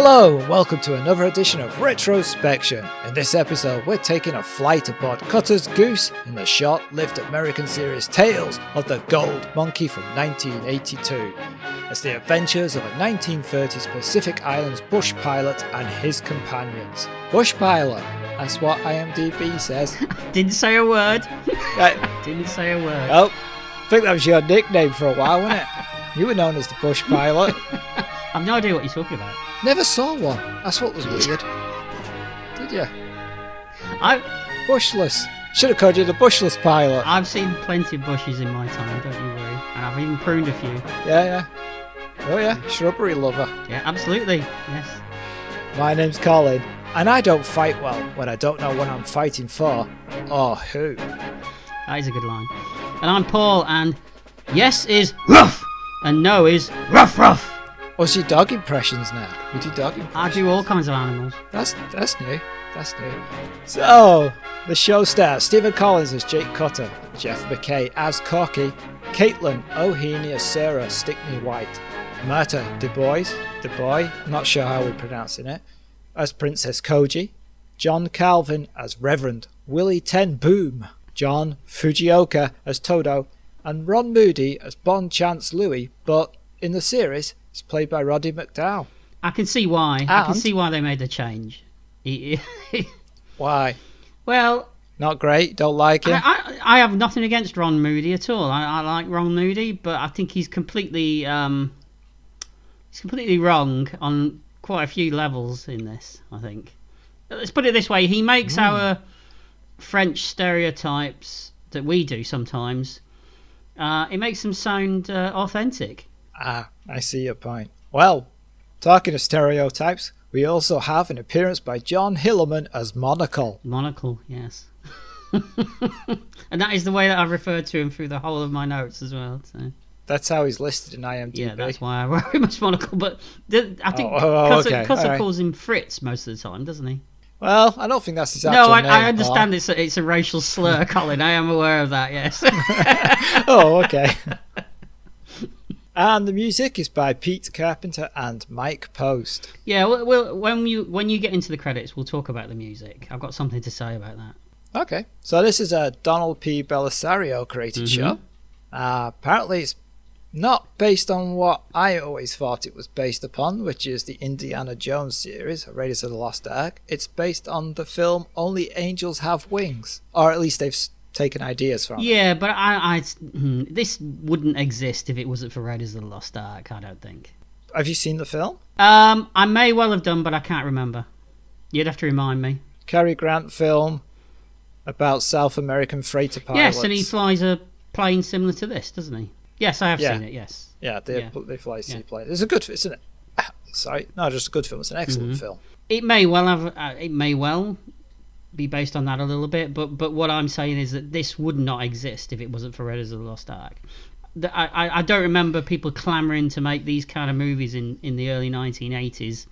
Hello and welcome to another edition of Retrospection. In this episode we're taking a flight aboard Cutter's Goose in the short-lived American series Tales of the Gold Monkey from 1982. It's the adventures of a 1930s Pacific Islands bush pilot and his companions. Bush pilot, that's what IMDb says. Didn't say a word. Right. Didn't say a word. Oh, I think that was your nickname for a while, wasn't it? You were known as the bush pilot. I've no idea what you're talking about. Never saw one. That's what was weird. Did you? Bushless. Should have called you the bushless pilot. I've seen plenty of bushes in my time, don't you worry. And I've even pruned a few. Yeah. Oh yeah, shrubbery lover. Yeah, absolutely. Yes. My name's Colin, and I don't fight well when I don't know what I'm fighting for or who. That is a good line. And I'm Paul, and yes is rough, and no is rough. What's your dog impressions now? You do dog impressions? I do all kinds of animals. That's new. That's new. So, the show stars Stephen Collins as Jake Cutter, Jeff McKay as Corky, Caitlin O'Heaney as Sarah Stickney White, Marta DeBoy, not sure how we're pronouncing it, as Princess Koji, John Calvin as Reverend Willie Ten Boom, John Fujioka as Todo, and Ron Moody as Bon Chance Louie, but in the series, it's played by Roddy McDowall. I can see why. I can see why they made the change. Why? Well, not great. Don't like him. I have nothing against Ron Moody at all. I like Ron Moody, but I think he's completely wrong on quite a few levels in this. I think. Let's put it this way: he makes our French stereotypes that we do sometimes. It makes them sound authentic. I see your point. Well, talking of stereotypes, we also have an appearance by John Hillerman as Monocle. Monocle, yes. And that is the way that I've referred to him through the whole of my notes as well. So. That's how he's listed in IMDb. Yeah, that's why I wrote him as Monocle. But I think Cutter calls him Fritz most of the time, doesn't he? Well, I don't think that's his actual name. No, I understand it's a racial slur, Colin. I am aware of that, yes. Oh, okay. And the music is by Pete Carpenter and Mike Post. Yeah, well, when you get into the credits, we'll talk about the music. I've got something to say about that. Okay, so this is a Donald P. Belisario created show. Apparently it's not based on what I always thought it was based upon, which is the Indiana Jones series, Raiders of the Lost Ark. It's based on the film Only Angels Have Wings, or at least they've taken ideas from it. Yeah, but this wouldn't exist if it wasn't for Raiders of the Lost Ark, I don't think. Have you seen the film? I may well have done, but I can't remember. You'd have to remind me. Cary Grant film about South American freighter pilots. Yes, and he flies a plane similar to this, doesn't he? Yes, I have seen it, yes. Yeah, they fly seaplanes. It's a good film. Not just a good film, it's an excellent film. It may well be based on that a little bit, but what I'm saying is that this would not exist if it wasn't for Raiders of the Lost Ark. I don't remember people clamouring to make these kind of movies in the early 1980s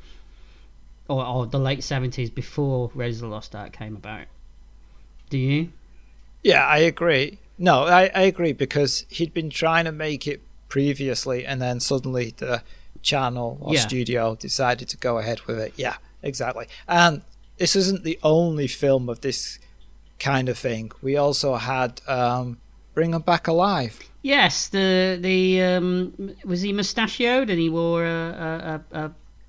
or the late 70s before Raiders of the Lost Ark came about. Do you? Yeah, I agree. No, I agree, because he'd been trying to make it previously and then suddenly the channel or studio decided to go ahead with it. Yeah, exactly. And this isn't the only film of this kind of thing. We also had Bring 'Em Back Alive. Yes, the was he mustachioed and he wore a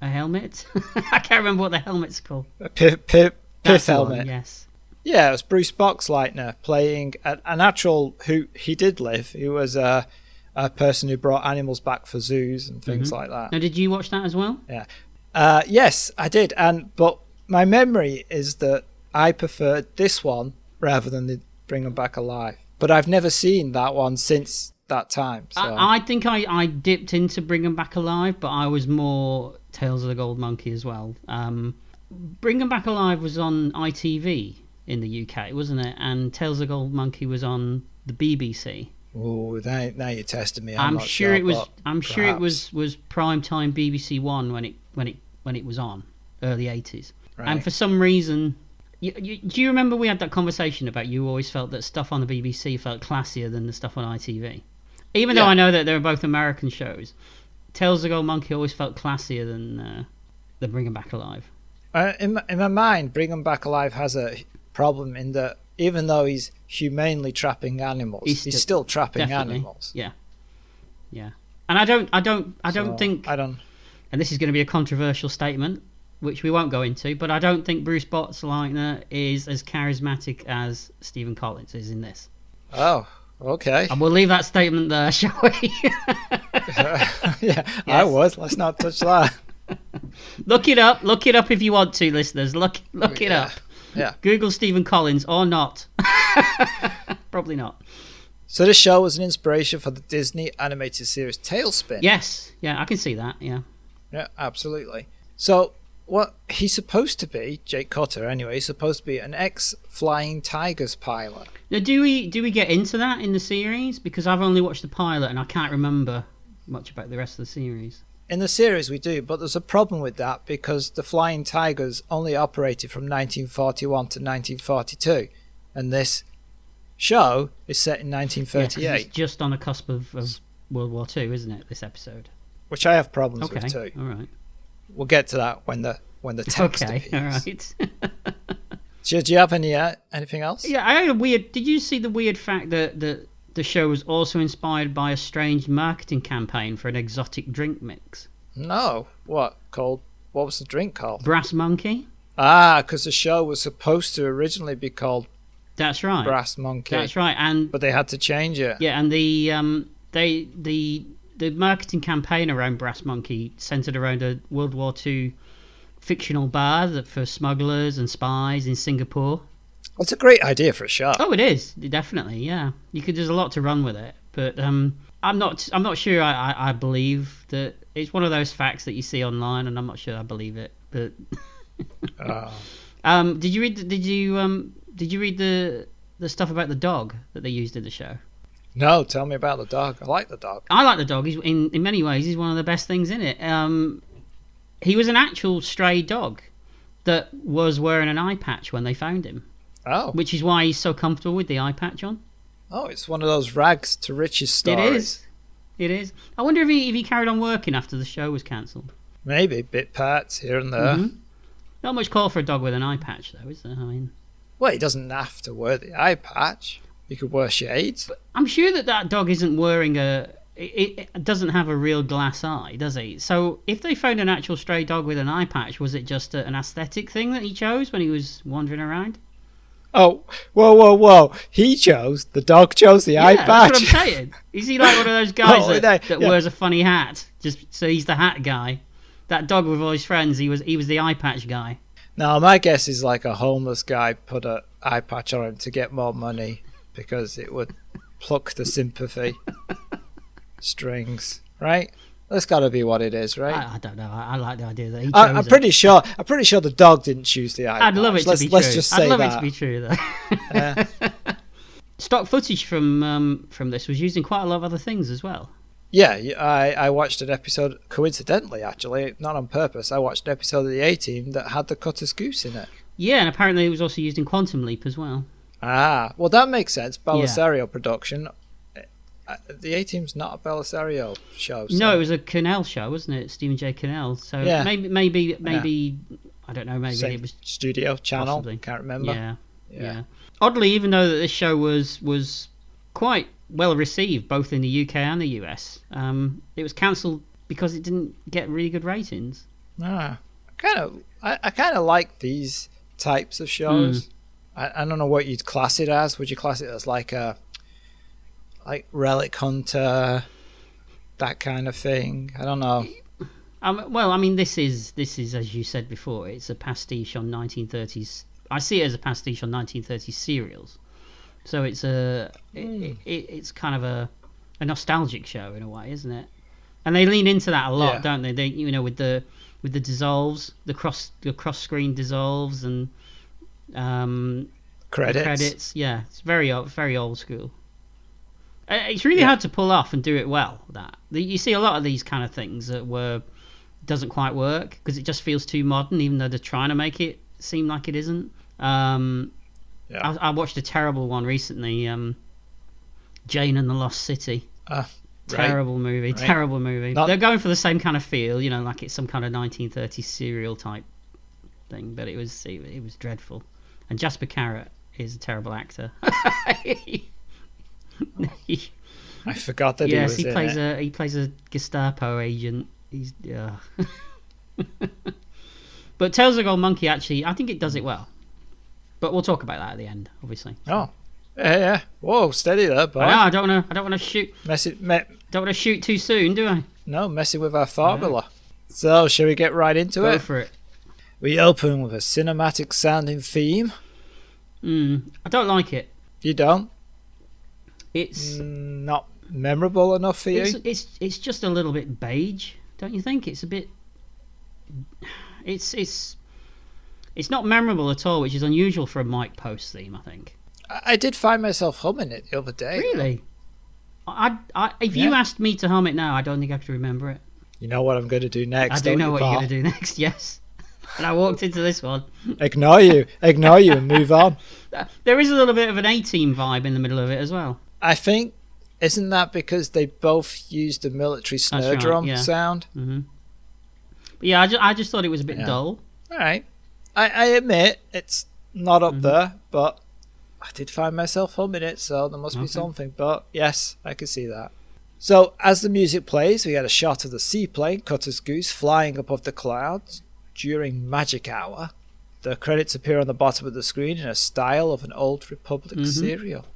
helmet? I can't remember what the helmet's called. A pith helmet. One, yes. Yeah, it was Bruce Boxleitner playing an actual who he did live. He was a person who brought animals back for zoos and things like that. Now, did you watch that as well? Yeah. Yes, I did. But my memory is that I preferred this one rather than the Bring 'Em Back Alive. But I've never seen that one since that time. So. I think I dipped into Bring 'Em Back Alive, but I was more Tales of the Gold Monkey as well. Bring 'Em Back Alive was on ITV in the UK, wasn't it? And Tales of the Gold Monkey was on the BBC. Oh, now you're testing me. I'm sure it was prime time BBC One when it was on, early 80s. Right. And for some reason, do you remember we had that conversation about you always felt that stuff on the BBC felt classier than the stuff on ITV? Even though I know that they were both American shows, Tales of the Gold Monkey always felt classier than than Bring 'Em Back Alive. In my mind, Bring 'Em Back Alive has a problem in that even though he's humanely trapping animals, he's still trapping animals. Yeah. And I don't think. And this is going to be a controversial statement, which we won't go into, but I don't think Bruce Bottleneck is as charismatic as Stephen Collins is in this. Oh, okay. And we'll leave that statement there, shall we? Yeah, yes. I would. Let's not touch that. Look it up if you want to, listeners. Look it up. Yeah. Google Stephen Collins or not. Probably not. So this show was an inspiration for the Disney animated series Tailspin. Yes. Yeah, I can see that. Yeah. Yeah, absolutely. So what he's supposed to be, Jake Cotter anyway, he's supposed to be an ex-Flying Tigers pilot. Now, do we get into that in the series? Because I've only watched the pilot and I can't remember much about the rest of the series. In the series we do, but there's a problem with that because the Flying Tigers only operated from 1941 to 1942, and this show is set in 1938. Yeah, it's just on the cusp of World War II, isn't it, this episode? Which I have problems with too. All right. We'll get to that when the text appears. All right. Do you have anything else? Yeah, I had a weird... Did you see the weird fact that the show was also inspired by a strange marketing campaign for an exotic drink mix? No. What was the drink called? Brass Monkey. Ah, because the show was supposed to originally be called... That's right. Brass Monkey. That's right, but they had to change it. Yeah, and the marketing campaign around Brass Monkey centered around a World War II fictional bar for smugglers and spies in Singapore. It's a great idea for a show. Oh, it is, definitely. Yeah, there's a lot to run with it, but I'm not sure. I believe that it's one of those facts that you see online, and I'm not sure I believe it. But did you read the stuff about the dog that they used in the show? No, tell me about the dog. I like the dog. I like the dog. He's in many ways he's one of the best things in it. He was an actual stray dog that was wearing an eye patch when they found him. Oh. Which is why he's so comfortable with the eye patch on. Oh, it's one of those rags to riches stories. It is. I wonder if he carried on working after the show was cancelled. Maybe bit parts here and there. Mm-hmm. Not much call for a dog with an eye patch, though, is there? I mean, well, he doesn't have to wear the eye patch. He could wear shades. But I'm sure that dog isn't wearing it doesn't have a real glass eye, does he? So if they found an actual stray dog with an eye patch, was it just an aesthetic thing that he chose when he was wandering around? Oh, whoa. The dog chose the eye patch. That's what I'm saying. Is he like one of those guys that wears a funny hat? Just so he's the hat guy. That dog with all his friends, he was the eye patch guy. No, my guess is like a homeless guy put an eye patch on him to get more money because it would pluck the sympathy strings, right? That's got to be what it is, right? I don't know. I like the idea that he chose I'm pretty sure the dog didn't choose the eye patch. I'd love it to be true. Let's just say that. I'd love it to be true, though. Stock footage from this was used in quite a lot of other things as well. Yeah, I watched an episode, coincidentally, actually, not on purpose. I watched an episode of the A-Team that had the Cutter's Goose in it. Yeah, and apparently it was also used in Quantum Leap as well. Ah, well, that makes sense. Belisario production. The A-Team's not a Belisario show. So. No, it was a Cannell show, wasn't it? Stephen J. Cannell. So yeah. maybe I don't know. Maybe Same it was studio channel. Possibly. Can't remember. Yeah. Oddly, even though that this show was quite well received both in the UK and the US, it was cancelled because it didn't get really good ratings. I kind of like these types of shows. I don't know what you'd class it as. Would you class it as like Relic Hunter, that kind of thing? I don't know. Well, I mean, this is as you said before, it's a pastiche on 1930s. I see it as a pastiche on 1930s serials. So it's it's kind of a nostalgic show in a way, isn't it? And they lean into that a lot, don't they? They with the dissolves, the cross screen dissolves and credits. Yeah, it's very old school. It's really hard to pull off and do it well. You see a lot of these kind of things that doesn't quite work because it just feels too modern, even though they're trying to make it seem like it isn't. I watched a terrible one recently, Jane and the Lost City. Terrible movie. Right. Terrible movie. They're going for the same kind of feel, like it's some kind of 1930s serial type thing, but it was dreadful. And Jasper Carrot is a terrible actor. I forgot that he was in it. He plays a Gestapo agent. But Tales of the Gold Monkey, actually, I think it does it well. But we'll talk about that at the end, obviously. Oh, yeah. Whoa, steady there, boy. I don't want to shoot. Don't want to shoot too soon, do I? No, messing with our formula. So, shall we get right into it? Go for it. We open with a cinematic sounding theme. I don't like it. You don't? It's not memorable enough for you? It's just a little bit beige, don't you think? It's a bit. It's not memorable at all, which is unusual for a Mike Post theme, I think. I did find myself humming it the other day. Really? If you asked me to hum it now, I don't think I could remember it. You know what I'm going to do next? I do know what you're going to do next. Yes. And I walked into this one. Ignore you, and move on. There is a little bit of an A-Team vibe in the middle of it as well. I think, isn't that because they both used the military snare drum sound? Mm-hmm. But yeah, I just thought it was a bit dull. All right. I admit it's not up there, but I did find myself humming it, so there must be something. But yes, I can see that. So as the music plays, we get a shot of the seaplane, Cutter's Goose, flying above the clouds during magic hour. The credits appear on the bottom of the screen in a style of an old Republic serial.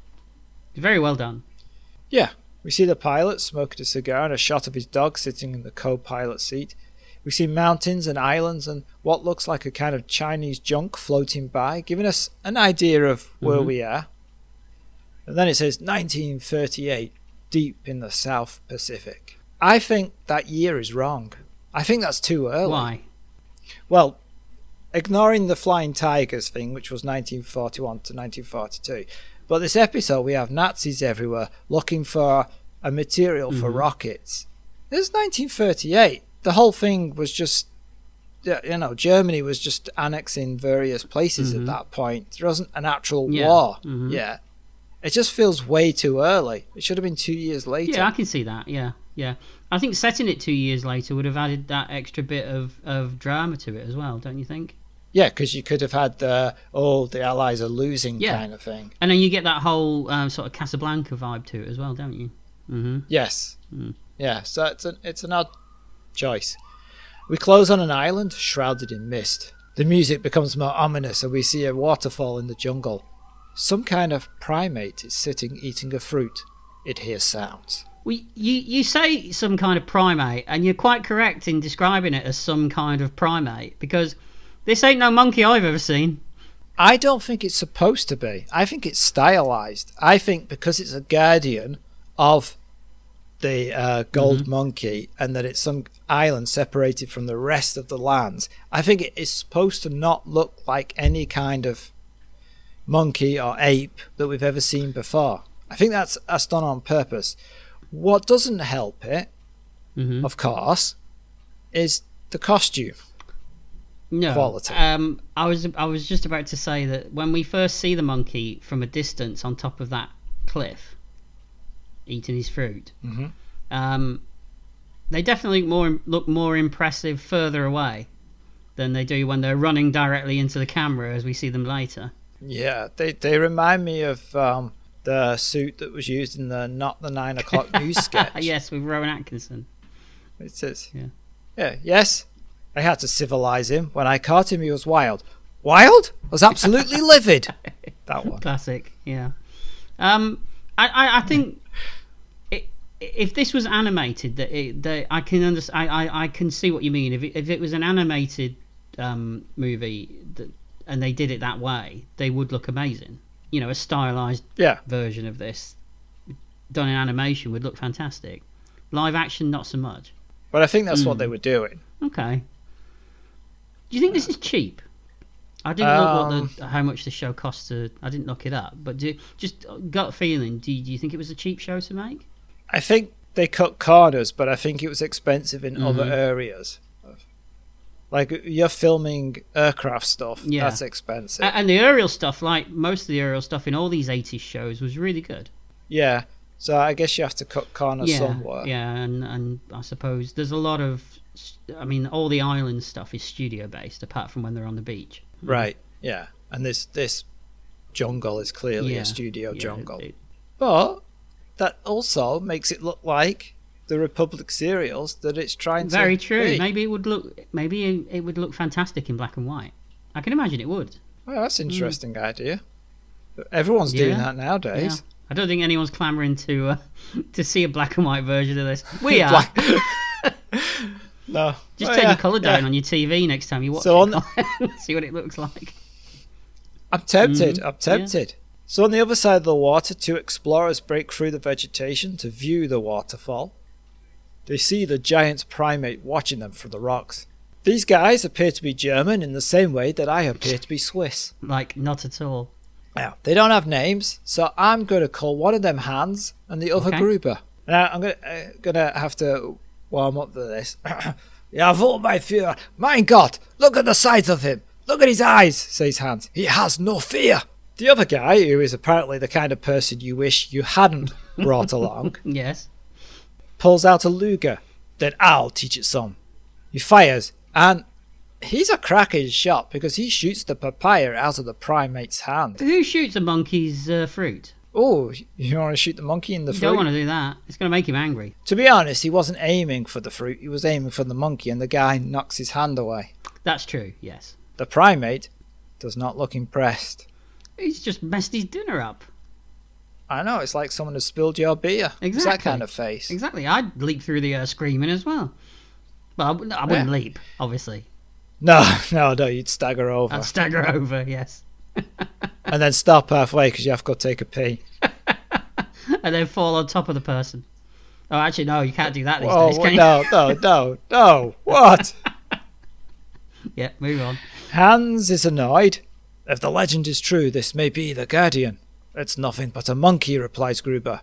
Very well done. Yeah. We see the pilot smoking a cigar and a shot of his dog sitting in the co-pilot seat. We see mountains and islands and what looks like a kind of Chinese junk floating by, giving us an idea of where we are. And then it says 1938, deep in the South Pacific. I think that year is wrong. I think that's too early. Why? Well, ignoring the Flying Tigers thing, which was 1941 to 1942, but this episode we have Nazis everywhere looking for a material for rockets. This is 1938. The whole thing was just, Germany was just annexing various places at that point. There wasn't an actual war yet. It just feels way too early. It should have been 2 years later. Yeah, I can see that. Yeah. I think setting it 2 years later would have added that extra bit of drama to it as well, don't you think? Yeah, because you could have had the Allies are losing kind of thing. And then you get that whole sort of Casablanca vibe to it as well, don't you? Mm-hmm. Yes. Yeah, so it's an odd choice. We close on an island shrouded in mist. The music becomes more ominous and we see a waterfall in the jungle. Some kind of primate is sitting eating a fruit. It hears sounds. Well, you say some kind of primate, and you're quite correct in describing it as some kind of primate, because this ain't no monkey I've ever seen. I don't think it's supposed to be. I think it's stylized. I think because it's a guardian of the gold monkey and that it's some island separated from the rest of the lands, I think it is supposed to not look like any kind of monkey or ape that we've ever seen before. I think that's done on purpose. What doesn't help it, of course, is the costume quality. I was just about to say that when we first see the monkey from a distance on top of that cliff eating his fruit, they definitely look more impressive further away than they do when they're running directly into the camera as we see them later. Yeah, they remind me of the suit that was used in the Not the 9 O'Clock News sketch. Yes, with Rowan Atkinson. It says, yes, I had to civilize him. When I caught him, he was wild. Wild? Was absolutely livid. That one. Classic, yeah. I think if this was animated, I can understand. I can see what you mean. If it was an animated movie and they did it that way, they would look amazing. A stylized version of this done in animation would look fantastic. Live action, not so much. But I think that's what they were doing. Okay. Do you think this is cheap? I didn't look how much the show cost to. I didn't look it up, but just gut feeling. Do you think it was a cheap show to make? I think they cut corners, but I think it was expensive in other areas. Like you're filming aircraft stuff, that's expensive. And the aerial stuff, like most of the aerial stuff in all these 80s shows, was really good. Yeah, So I guess you have to cut corners somewhere. Yeah, and I suppose there's a lot of... I mean, all the island stuff is studio-based, apart from when they're on the beach. Right, yeah. And this jungle is clearly a studio jungle. But that also makes it look like the Republic serials that it's trying to Very true. be. Maybe it would look fantastic in black and white. I can imagine it would. Well, that's an interesting idea. Everyone's doing that nowadays. Yeah. I don't think anyone's clamouring to see a black and white version of this. We are. No. Just take your colour down on your TV next time you watch it. See what it looks like. I'm tempted. I'm tempted. Yeah. So on the other side of the water, two explorers break through the vegetation to view the waterfall. They see the giant primate watching them from the rocks. These guys appear to be German in the same way that I appear to be Swiss. Like, not at all. Now, they don't have names, so I'm going to call one of them Hans and the other Gruber. Now, I'm going to have to warm up to this. Jawohl, mein Führer. Mein Gott, look at the size of him. Look at his eyes, says Hans. He has no fear. The other guy, who is apparently the kind of person you wish you hadn't brought along, yes, pulls out a Luger. Then I'll teach it some. He fires, and he's a cracking shot because he shoots the papaya out of the primate's hand. Who shoots a monkey's fruit? Oh, you want to shoot the monkey in the fruit? You don't want to do that. It's going to make him angry. To be honest, he wasn't aiming for the fruit. He was aiming for the monkey, and the guy knocks his hand away. That's true, yes. The primate does not look impressed. He's just messed his dinner up. I know, it's like someone has spilled your beer. Exactly. It's that kind of face. Exactly. I'd leap through the air screaming as well. Well, I wouldn't leap, obviously. No, you'd stagger over. I'd stagger over, yes. And then stop halfway because you have to go take a pee. And then fall on top of the person. Oh, actually, no, you can't do that these days, can you? No. What? Yeah, move on. Hans is annoyed. If the legend is true, this may be the Guardian. It's nothing but a monkey, replies Gruber.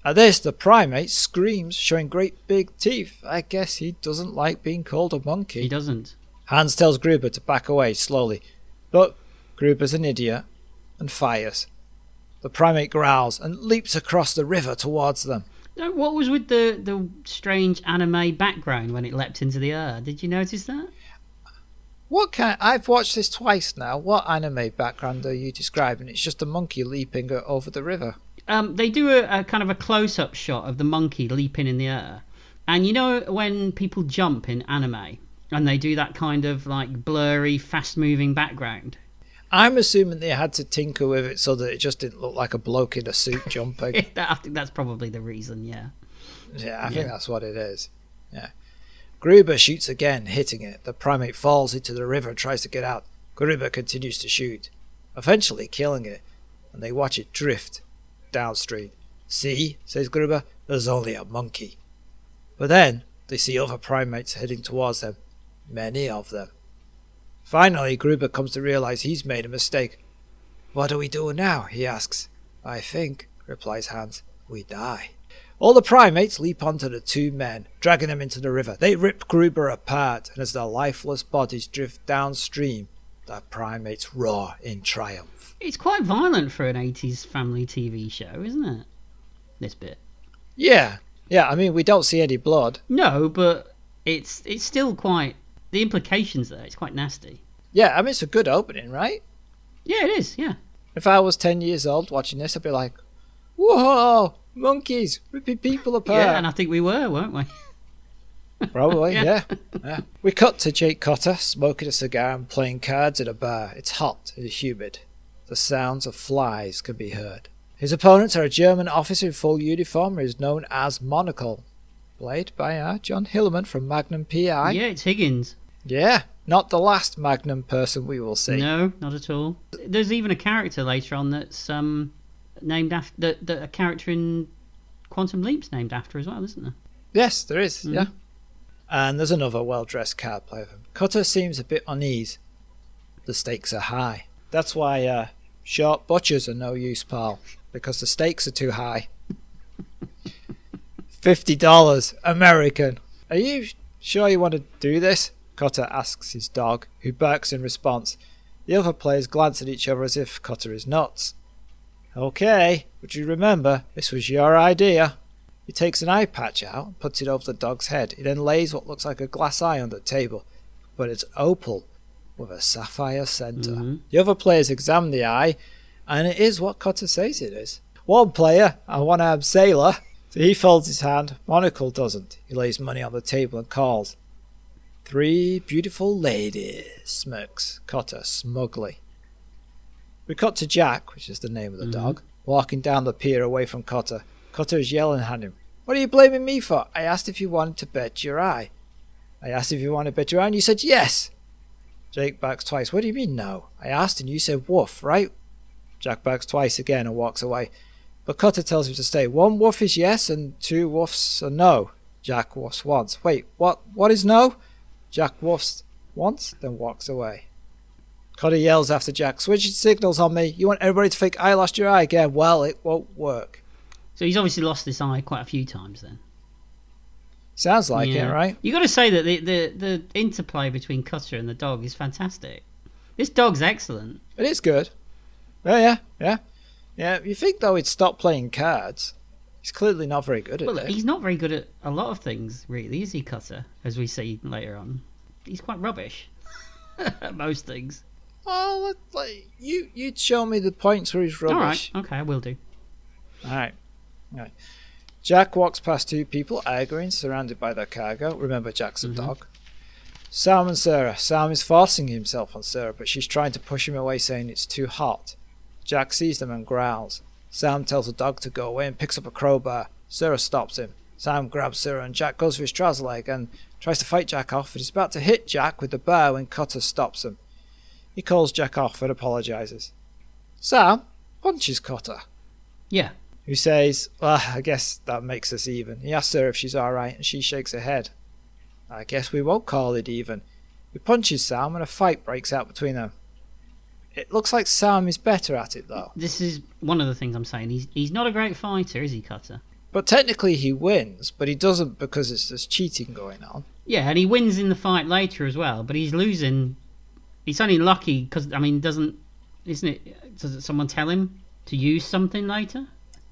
At this, the primate screams, showing great big teeth. I guess he doesn't like being called a monkey. He doesn't. Hans tells Gruber to back away slowly, but Gruber's an idiot and fires. The primate growls and leaps across the river towards them. What was with the strange anime background when it leapt into the air? Did you notice that? I've watched this twice now. What anime background are you describing? It's just a monkey leaping over the river. They do a kind of a close-up shot of the monkey leaping in the air. And you know when people jump in anime and they do that kind of like blurry, fast-moving background? I'm assuming they had to tinker with it so that it just didn't look like a bloke in a suit jumping. I think that's probably the reason, yeah. Yeah, I think that's what it is. Yeah. Gruber shoots again, hitting it. The primate falls into the river and tries to get out. Gruber continues to shoot, eventually killing it, and they watch it drift downstream. See, says Gruber, there's only a monkey. But then they see other primates heading towards them, many of them. Finally, Gruber comes to realize he's made a mistake. What do we do now? He asks. I think, replies Hans, we die. All the primates leap onto the two men, dragging them into the river. They rip Gruber apart, and as their lifeless bodies drift downstream, the primates roar in triumph. It's quite violent for an 80s family TV show, isn't it? This bit. Yeah, I mean, we don't see any blood. No, but it's still quite... The implications there, it's quite nasty. Yeah, I mean, it's a good opening, right? Yeah, it is, yeah. If I was 10 years old watching this, I'd be like, whoa, monkeys, ripping people apart. Yeah, and I think we were, weren't we? Probably, yeah. We cut to Jake Cotter smoking a cigar and playing cards at a bar. It's hot and humid. The sounds of flies can be heard. His opponents are a German officer in full uniform who is known as Monocle, played by John Hilleman from Magnum P.I. Yeah, it's Higgins. Yeah, not the last Magnum person we will see. No, not at all. There's even a character later on that's named after... that a character in Quantum Leap's named after as well, isn't there? Yes, there is, yeah. And there's another well-dressed card player. Cutter seems a bit uneasy. The stakes are high. That's why short butchers are no use, pal, because the stakes are too high. $50 American. Are you sure you want to do this? Cotter asks his dog, who barks in response. The other players glance at each other as if Cotter is nuts. Okay, but you remember, this was your idea. He takes an eye patch out and puts it over the dog's head. He then lays what looks like a glass eye on the table, but it's opal with a sapphire centre. Mm-hmm. The other players examine the eye, and it is what Cotter says it is. One player, a one-armed sailor, so he folds his hand. Monocle doesn't. He lays money on the table and calls. 3 beautiful ladies, smirks Cotter smugly. We cut to Jack, which is the name of the dog, walking down the pier away from Cotter. Cotter is yelling at him. What are you blaming me for? I asked if you wanted to bet your eye. I asked if you wanted to bet your eye and you said yes. Jake backs twice. What do you mean no? I asked and you said woof, right? Jack backs twice again and walks away. But Cotter tells him to stay. 1 woof is yes and 2 woofs are no. Jack woofs once. Wait, what is no? Jack woofs once, then walks away. Cotter yells after Jack, switching signals on me. You want everybody to think I lost your eye again? Well, it won't work. So he's obviously lost this eye quite a few times then. Sounds like it, right? You got to say that the interplay between Cutter and the dog is fantastic. This dog's excellent. It is good. Yeah. You think though he'd stop playing cards? He's clearly not very good at it. He's not very good at a lot of things, really, is he, Cutter? As we see later on, he's quite rubbish at most things. Oh, you'd show me the points where he's rubbish. All right, okay, I will do. All right. Jack walks past 2 people arguing, surrounded by their cargo. Remember, Jack's a dog. Sam and Sarah. Sam is forcing himself on Sarah, but she's trying to push him away, saying it's too hot. Jack sees them and growls. Sam tells the dog to go away and picks up a crowbar. Sarah stops him. Sam grabs Sarah and Jack goes for his trouser leg and tries to fight Jack off, but he's about to hit Jack with the bar when Cotter stops him. He calls Jack off and apologises. Sam punches Cotter. Yeah. Who says, well, I guess that makes us even. He asks her if she's alright and she shakes her head. I guess we won't call it even. He punches Sam and a fight breaks out between them. It looks like Sam is better at it though. This is one of the things I'm saying. He's not a great fighter, is he, Cutter? But technically he wins, but he doesn't because there's cheating going on. Yeah, and he wins in the fight later as well, but he's losing. He's only lucky because, doesn't someone tell him to use something later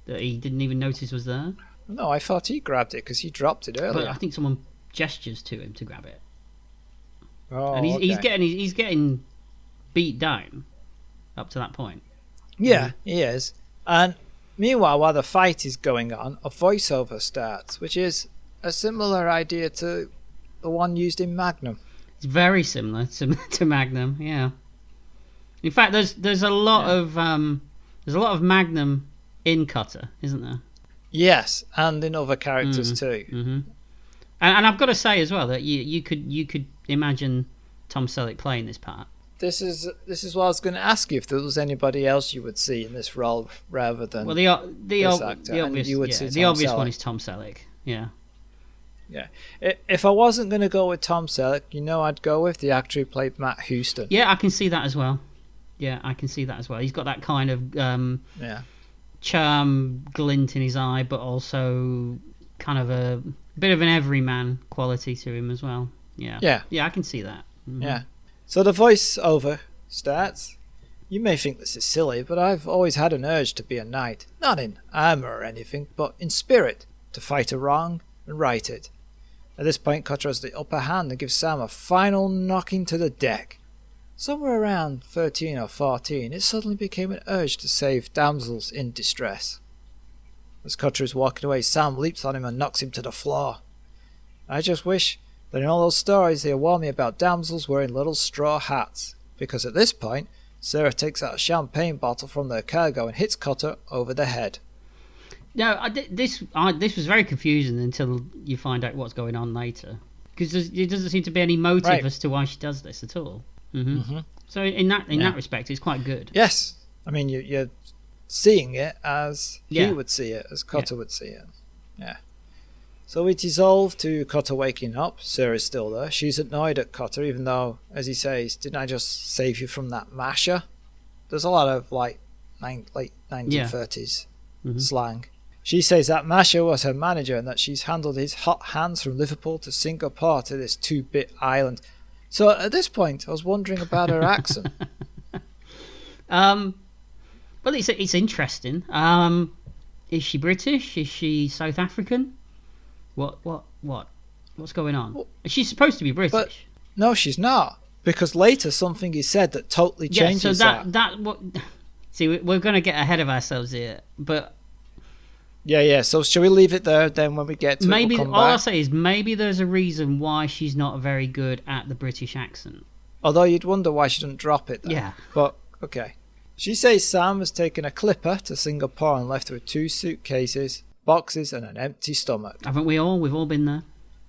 that he didn't even notice was there? No, I thought he grabbed it because he dropped it earlier. But I think someone gestures to him to grab it. Oh, and he's okay. he's getting beat down up to that point. Yeah, he is. And meanwhile, while the fight is going on, a voiceover starts, which is a similar idea to the one used in Magnum. It's very similar to Magnum, yeah. In fact, there's a lot of Magnum in Cutter, isn't there? Yes, and in other characters too. Mm-hmm. And I've got to say as well that you could imagine Tom Selleck playing this part. This is what I was going to ask you, if there was anybody else you would see in this role rather than this actor. The obvious one is Tom Selleck. Yeah. Yeah. If I wasn't going to go with Tom Selleck, I'd go with the actor who played Matt Houston. Yeah, I can see that as well. He's got that kind of charm, glint in his eye, but also kind of a bit of an everyman quality to him as well. Yeah, I can see that. Mm-hmm. Yeah. So the voiceover starts. You may think this is silly, but I've always had an urge to be a knight, not in armour or anything, but in spirit, to fight a wrong and right it. At this point, Cotter has the upper hand and gives Sam a final knocking to the deck. Somewhere around 13 or 14, it suddenly became an urge to save damsels in distress. As Cotter is walking away, Sam leaps on him and knocks him to the floor. I just wish that in all those stories they had warned me about damsels wearing little straw hats, because at this point, Sarah takes out a champagne bottle from their cargo and hits Cotter over the head. No, this was very confusing until you find out what's going on later, because there doesn't seem to be any motive as to why she does this at all. Mm-hmm. Mm-hmm. So in that respect, it's quite good. Yes, I mean you're seeing it as he would see it, as Cotter would see it. Yeah. So we dissolve to Cotter waking up. Sarah's still there. She's annoyed at Cotter, even though, as he says, "Didn't I just save you from that masher?" There's a lot of late 1930s slang. She says that masher was her manager and that she's handled his hot hands from Liverpool to Singapore to this 2-bit island. So at this point, I was wondering about her accent. Well, it's interesting. Is she British? Is she South African? What's going on? Well, She's supposed to be British. But no, she's not. Because later something is said that totally changes that. See, we're going to get ahead of ourselves here, but Yeah. So shall we leave it there? Then when we get to maybe it, we'll come all back. I'll say is maybe there's a reason why she's not very good at the British accent. Although you'd wonder why she didn't drop it. Then. Yeah. But okay. She says Sam has taken a clipper to Singapore and left her with 2 suitcases, boxes, and an empty stomach. Haven't we all? We've all been there.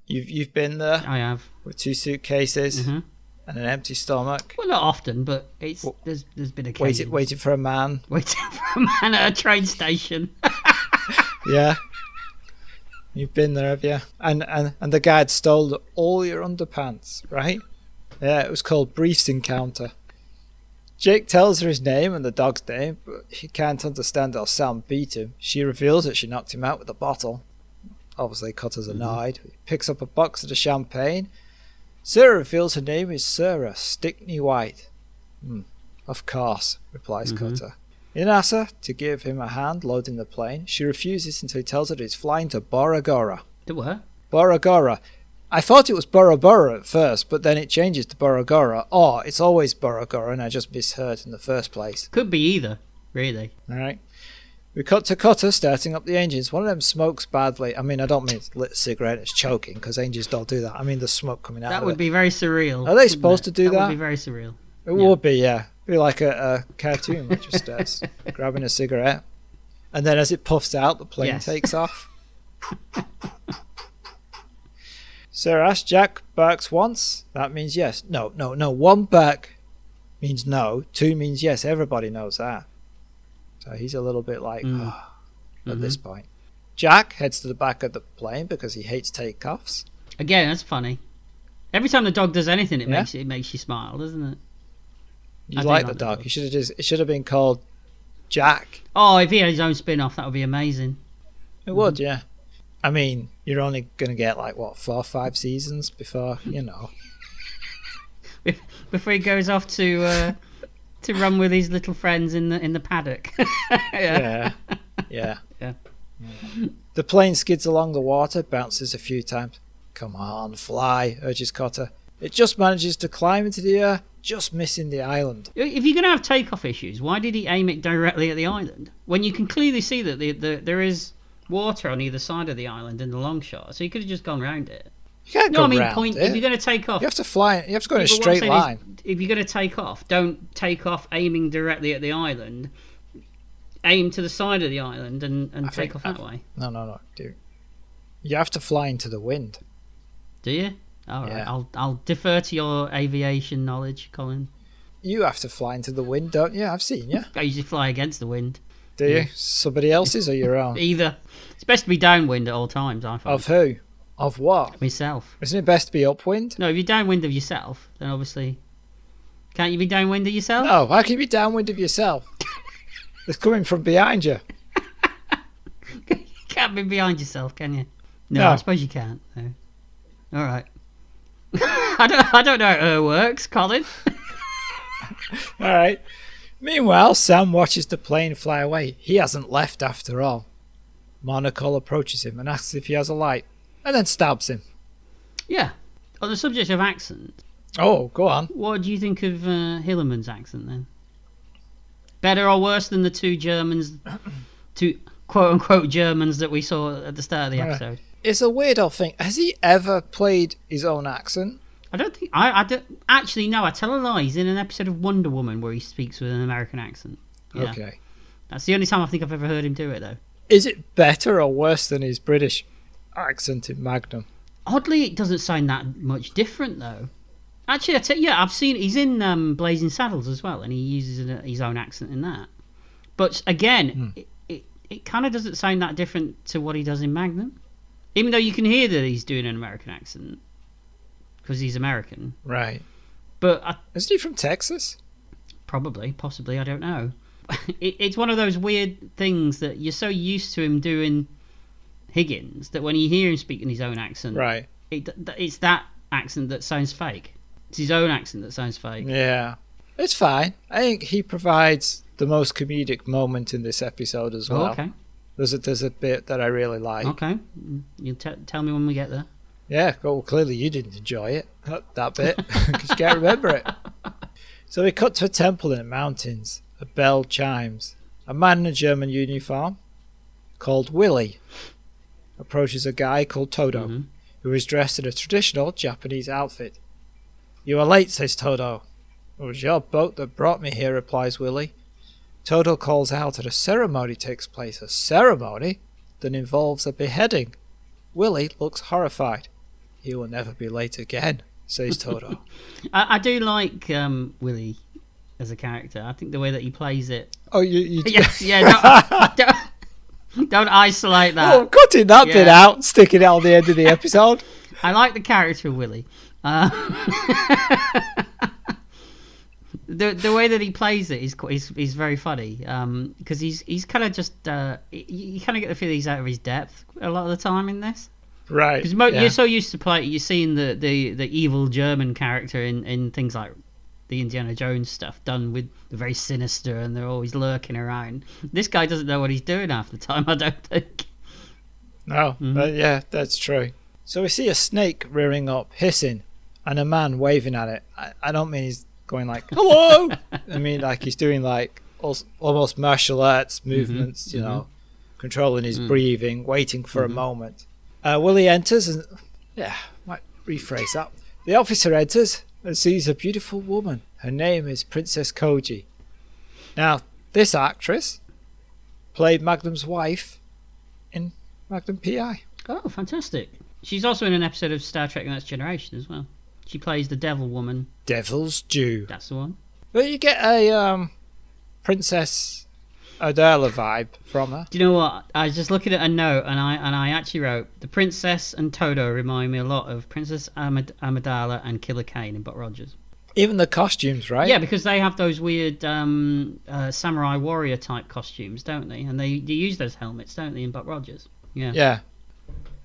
You've been there I have. with 2 suitcases Mhm. and an empty stomach. Well, not often, but there's been occasions. Waiting for a man. Waiting for a man at a train station. Yeah. You've been there, have you? And the guy had stole all your underpants, right? Yeah, it was called Briefs Encounter. Jake tells her his name and the dog's name, but he can't understand how Sam beat him. She reveals that she knocked him out with a bottle. Obviously, Cutter's annoyed. He picks up a box of the champagne. Sarah reveals her name is Sarah Stickney White. Of course, replies Cutter. He asks her to give him a hand loading the plane. She refuses until he tells her that he's flying to Bora Bora. To where? Bora Bora. I thought it was Bora Bora at first, but then it changes to Bora Bora. Or it's always Bora Bora and I just misheard in the first place. Could be either, really. Alright. We cut to Cutter starting up the engines. One of them smokes badly. I mean, I don't mean it's lit a cigarette, it's choking, because engines don't do that. I mean, the smoke coming out That of would it. be very surreal. Are they supposed to do that? That would be very surreal. It would be, yeah. Be like a cartoon, which just starts grabbing a cigarette. And then as it puffs out, the plane takes off. Sarah asks Jack barks once. That means yes. No. 1 bark means no. 2 means yes. Everybody knows that. So he's a little bit like, at this point. Jack heads to the back of the plane because he hates takeoffs. Again, that's funny. Every time the dog does anything, it Yeah. makes you smile, doesn't it? You like the dog. It should have been called Jack. Oh, if he had his own spin-off, that would be amazing. It would, yeah. I mean, you're only going to get 4 or 5 seasons before, Before he goes off to run with his little friends in the paddock. Yeah. The plane skids along the water, bounces a few times. Come on, fly, urges Cotter. It just manages to climb into the air, just missing the island. If you're going to have takeoff issues, why did he aim it directly at the island? When you can clearly see that there is water on either side of the island in the long shot, so you could have just gone round it. You can't go round it. If you're going to take off... You have to fly. You have to go in a straight line. If you're going to take off, don't take off aiming directly at the island. Aim to the side of the island and take off that way. No, dude. You have to fly into the wind. Do you? All right. Yeah. I'll defer to your aviation knowledge, Colin. You have to fly into the wind, don't you? I've seen you. I usually fly against the wind. Do you? Somebody else's or your own? Either. It's best to be downwind at all times, I find. Of who? Of what? Myself. Isn't it best to be upwind? No, if you're downwind of yourself, then obviously... Can't you be downwind of yourself? No, how can you be downwind of yourself? It's coming from behind you. You can't be behind yourself, can you? No, I suppose you can't. No. All right. I don't know how it works, Colin. All right. Meanwhile, Sam watches the plane fly away. He hasn't left after all. Monocle approaches him and asks if he has a light, and then stabs him. Yeah. On the subject of accent, Oh, go on. what do you think of Hillerman's accent then? Better or worse than the two quote-unquote Germans that we saw at the start of the episode? It's a weird old thing. Has he ever played his own accent? I don't think... I don't... Actually, no, I tell a lie. He's in an episode of Wonder Woman where he speaks with an American accent. Yeah. Okay. That's the only time I think I've ever heard him do it, though. Is it better or worse than his British accent in Magnum? Oddly, it doesn't sound that much different, though. Actually, I've seen... He's in Blazing Saddles as well, and he uses his own accent in that. But, again, it kind of doesn't sound that different to what he does in Magnum. Even though you can hear that he's doing an American accent. Because he's American. Right. But... Isn't he from Texas? Possibly, I don't know. It's one of those weird things that you're so used to him doing Higgins that when you hear him speaking his own accent, right, it's that accent that sounds fake. It's his own accent that sounds fake. Yeah. It's fine. I think he provides the most comedic moment in this episode as well. Oh, okay. There's a bit that I really like. Okay. You tell me when we get there. Yeah, well, clearly you didn't enjoy it, that bit, because you can't remember it. So we cut to a temple in the mountains. A bell chimes. A man in a German uniform, called Willie, approaches a guy called Todo, who is dressed in a traditional Japanese outfit. "You are late," says Todo. "It was your boat that brought me here," replies Willie. Todo calls out that a ceremony takes place. A ceremony that involves a beheading. Willie looks horrified. "He will never be late again," says Todo. I do like Willie as a character. I think the way that he plays it. Oh, you yeah. Don't isolate that. Oh, cutting that bit out, sticking it on the end of the episode. I like the character of Willie. The way that he plays it is very funny. Because he's kind of just you kind of get the feeling he's out of his depth a lot of the time in this. Right. Because you're so used to you're seeing the evil German character in things like the Indiana Jones stuff done with the very sinister, and they're always lurking around. This guy doesn't know what he's doing half the time, I don't think. No, but yeah, that's true. So we see a snake rearing up, hissing, and a man waving at it. I don't mean he's going like, "Hello!" I mean like he's doing like almost martial arts movements, you know, controlling his breathing, waiting for a moment. Willie enters and, might rephrase that. The officer enters and sees a beautiful woman. Her name is Princess Koji. Now, this actress played Magnum's wife in Magnum P.I. Oh, fantastic. She's also in an episode of Star Trek The Next Generation as well. She plays the devil woman. Devil's Due. That's the one. But you get a Princess Adela vibe from her. Do you know what? I was just looking at a note, and I actually wrote, the Princess and Todo remind me a lot of Princess Amidala and Killer Kane in Buck Rogers. Even the costumes, right? Yeah, because they have those weird samurai warrior type costumes, don't they? And they use those helmets, don't they, in Buck Rogers? Yeah. Yeah.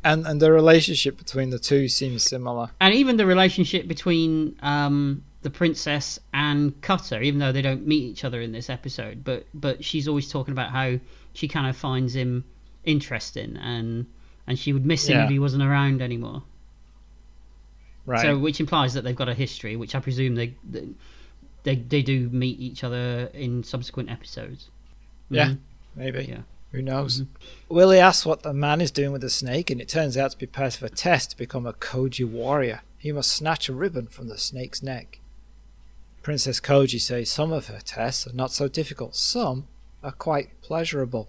And the relationship between the two seems similar. And even the relationship between the princess and Cutter, even though they don't meet each other in this episode, but she's always talking about how she kind of finds him interesting, and she would miss him if he wasn't around anymore. Right. So, which implies that they've got a history, which I presume they do meet each other in subsequent episodes. Yeah, maybe. Yeah. Who knows? Willie asks what the man is doing with the snake, and it turns out to be part of a test to become a Koji warrior. He must snatch a ribbon from the snake's neck. Princess Koji says some of her tests are not so difficult. Some are quite pleasurable.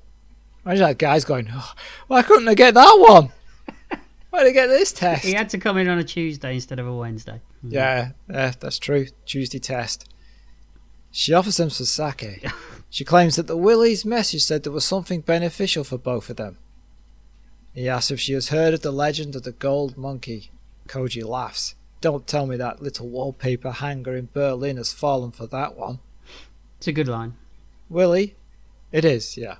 Imagine that guy's going, "Oh, why couldn't I get that one? Why did I get this test?" He had to come in on a Tuesday instead of a Wednesday. Yeah, that's true. Tuesday test. She offers them some sake. She claims that the Willie's message said there was something beneficial for both of them. He asks if she has heard of the legend of the gold monkey. Koji laughs. "Don't tell me that little wallpaper hanger in Berlin has fallen for that one." It's a good line. Willie? It is, yeah.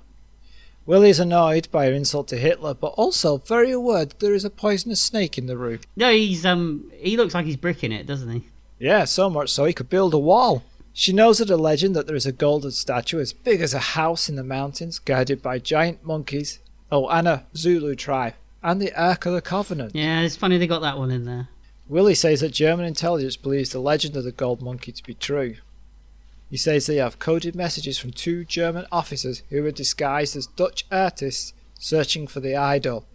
Willie is annoyed by her insult to Hitler, but also very aware that there is a poisonous snake in the room. No, he looks like he's bricking it, doesn't he? Yeah, so much so he could build a wall. She knows of the legend that there is a golden statue as big as a house in the mountains, guarded by giant monkeys, and a Zulu tribe, and the Ark of the Covenant. Yeah, it's funny they got that one in there. Willie says that German intelligence believes the legend of the gold monkey to be true. He says they have coded messages from 2 German officers who were disguised as Dutch artists searching for the idol.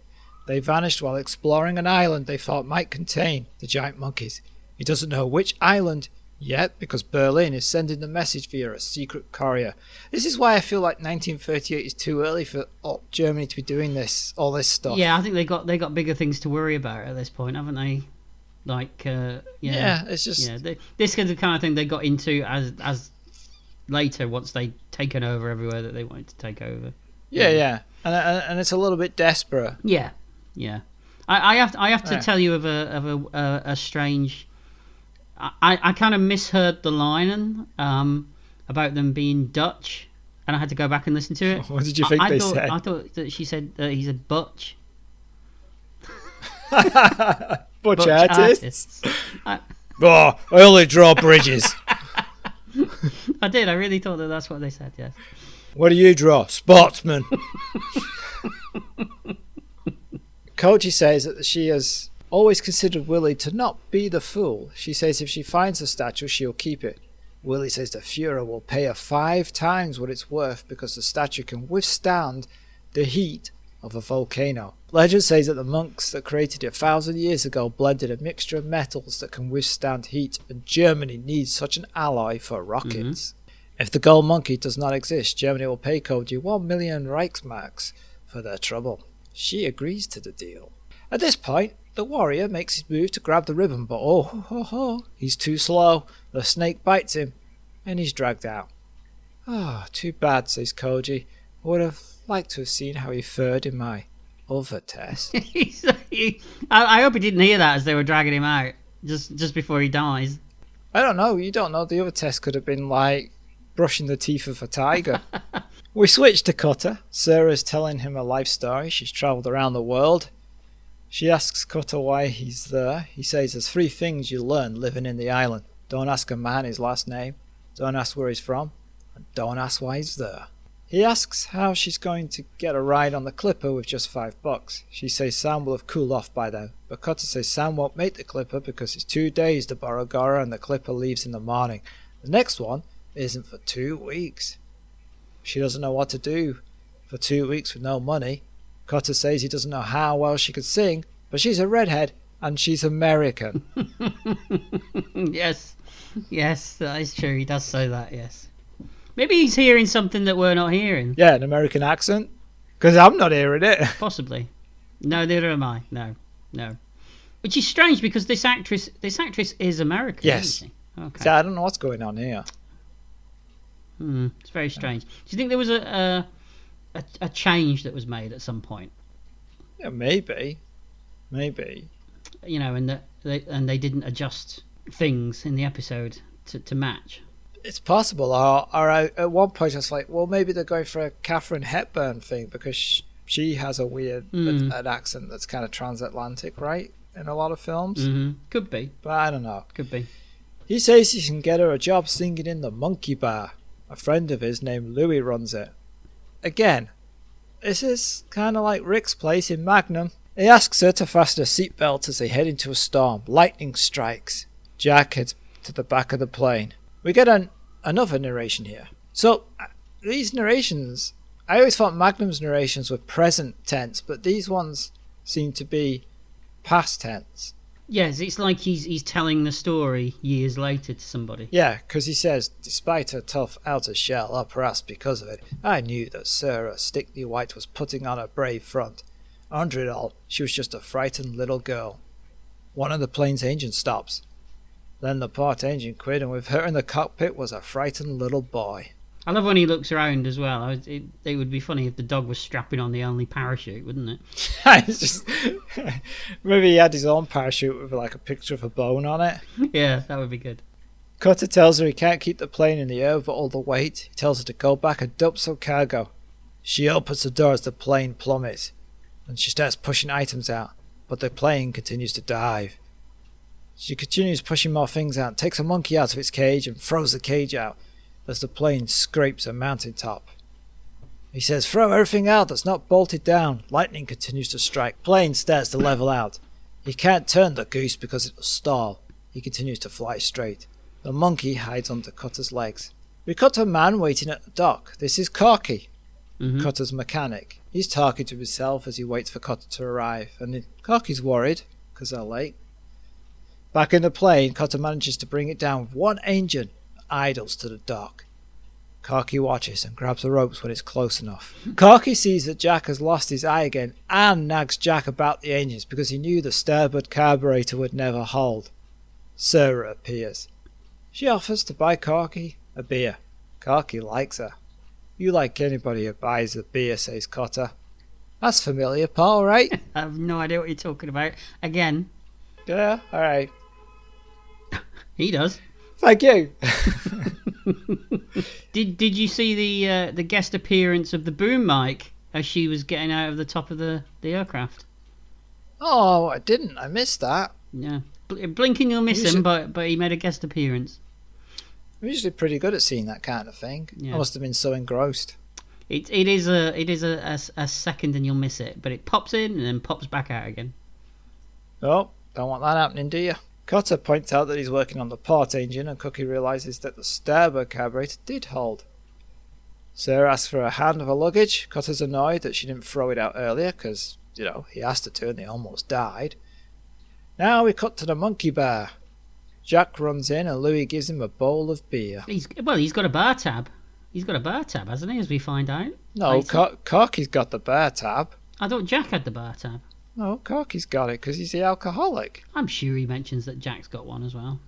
They vanished while exploring an island they thought might contain the giant monkeys. He doesn't know which island yet because Berlin is sending the message via a secret courier. This is why I feel like 1938 is too early for Germany to be doing all this stuff. Yeah, I think they got bigger things to worry about at this point, haven't they? Like, it's just this is the kind of thing they got into as later once they'd taken over everywhere that they wanted to take over. Yeah. And it's a little bit desperate. Yeah. I have to tell you of a strange. I kind of misheard the line about them being Dutch, and I had to go back and listen to it. What did you think they said? I thought that she said he's a butch. Butch artists? I only draw bridges. I did. I really thought that's what they said, yes. What do you draw? Sportsman. Koji says that she has always considered Willie to not be the fool. She says if she finds the statue, she'll keep it. Willie says the Führer will pay her 5 times what it's worth because the statue can withstand the heat of a volcano. Legend says that the monks that created it 1,000 years ago blended a mixture of metals that can withstand heat, and Germany needs such an alloy for rockets. If the gold monkey does not exist, Germany will pay Koji 1 million Reichsmarks for their trouble. She agrees to the deal. At this point, the warrior makes his move to grab the ribbon, but he's too slow. The snake bites him, and he's dragged out. Too bad, says Koji. I would have liked to have seen how he fared in my other test. I hope he didn't hear that as they were dragging him out, just before he dies. I don't know. You don't know. The other test could have been like brushing the teeth of a tiger. We switch to Cutter. Sarah's telling him her life story. She's travelled around the world. She asks Cutter why he's there. He says there's 3 things you learn living in the island. Don't ask a man his last name. Don't ask where he's from. And don't ask why he's there. He asks how she's going to get a ride on the Clipper with just $5. She says Sam will have cooled off by then. But Cutter says Sam won't make the Clipper because it's 2 days to Borogora and the Clipper leaves in the morning. The next one isn't for 2 weeks. She doesn't know what to do for 2 weeks with no money. Cutter says he doesn't know how well she could sing, but she's a redhead and she's American. Yes, that is true. He does say that, yes. Maybe he's hearing something that we're not hearing. Yeah, an American accent? Because I'm not hearing it. Possibly. No, neither am I. No. Which is strange because this actress is American, yes. isn't she? Okay. So I don't know what's going on here. It's very strange. Do you think there was a change that was made at some point? Yeah, maybe. You know, and they didn't adjust things in the episode to match. It's possible. Or at one point I was like, well, maybe they're going for a Katharine Hepburn thing because she has a weird an accent that's kind of transatlantic, right? In a lot of films. Could be. But I don't know. Could be. He says he can get her a job singing in the Monkey Bar. A friend of his named Louis runs it. Again, this is kind of like Rick's place in Magnum. He asks her to fasten a seatbelt as they head into a storm. Lightning strikes. Jack heads to the back of the plane. We get another narration here. So, these narrations, I always thought Magnum's narrations were present tense, but these ones seem to be past tense. Yes, it's like he's telling the story years later to somebody. Yeah, because he says, despite her tough outer shell, or perhaps because of it, I knew that Sarah Stickney White was putting on a brave front. Under it all, she was just a frightened little girl. One of the plane's engines stops. Then the port engine quit, and with her in the cockpit was a frightened little boy. I love when he looks around as well. It would be funny if the dog was strapping on the only parachute, wouldn't it? It's just, maybe he had his own parachute with like a picture of a bone on it. Yeah, that would be good. Cutter tells her he can't keep the plane in the air with all the weight. He tells her to go back and dump some cargo. She opens the door as the plane plummets, and she starts pushing items out, but the plane continues to dive. She continues pushing more things out, takes a monkey out of its cage and throws the cage out as the plane scrapes a mountaintop. He says, throw everything out that's not bolted down. Lightning continues to strike. Plane starts to level out. He can't turn the goose because it'll stall. He continues to fly straight. The monkey hides under Cutter's legs. We cut to a man waiting at the dock. This is Corky, Cutter's mechanic. He's talking to himself as he waits for Cutter to arrive, and Corky's worried because they're late. Back in the plane, Cutter manages to bring it down with one engine, idles to the dock. Corky watches and grabs the ropes when it's close enough. Corky sees that Jack has lost his eye again and nags Jack about the engines because he knew the starboard carburetor would never hold. Sarah appears. She offers to buy Corky a beer. Corky likes her. You like anybody who buys a beer, says Cutter. That's familiar, Paul, right? I have no idea what you're talking about. Again. Yeah, alright. He does. Thank you. Did you see the guest appearance of the boom mic as she was getting out of the top of the aircraft? Oh, I didn't. I missed that. Yeah. Blinking you'll miss him, but he made a guest appearance. I'm usually pretty good at seeing that kind of thing. Yeah. I must have been so engrossed. It is a second and you'll miss it, but it pops in and then pops back out again. Oh, don't want that happening, do you? Cutter points out that he's working on the port engine, and Cookie realises that the starboard carburetor did hold. Sarah asks for a hand of her luggage. Cutter's annoyed that she didn't throw it out earlier because, he asked her to and they almost died. Now we cut to the monkey bar. Jack runs in and Louis gives him a bowl of beer. He's got a bar tab. He's got a bar tab, hasn't he, as we find out? No, Corky's got the bar tab. I thought Jack had the bar tab. No, Corky's got it because he's the alcoholic. I'm sure he mentions that Jack's got one as well.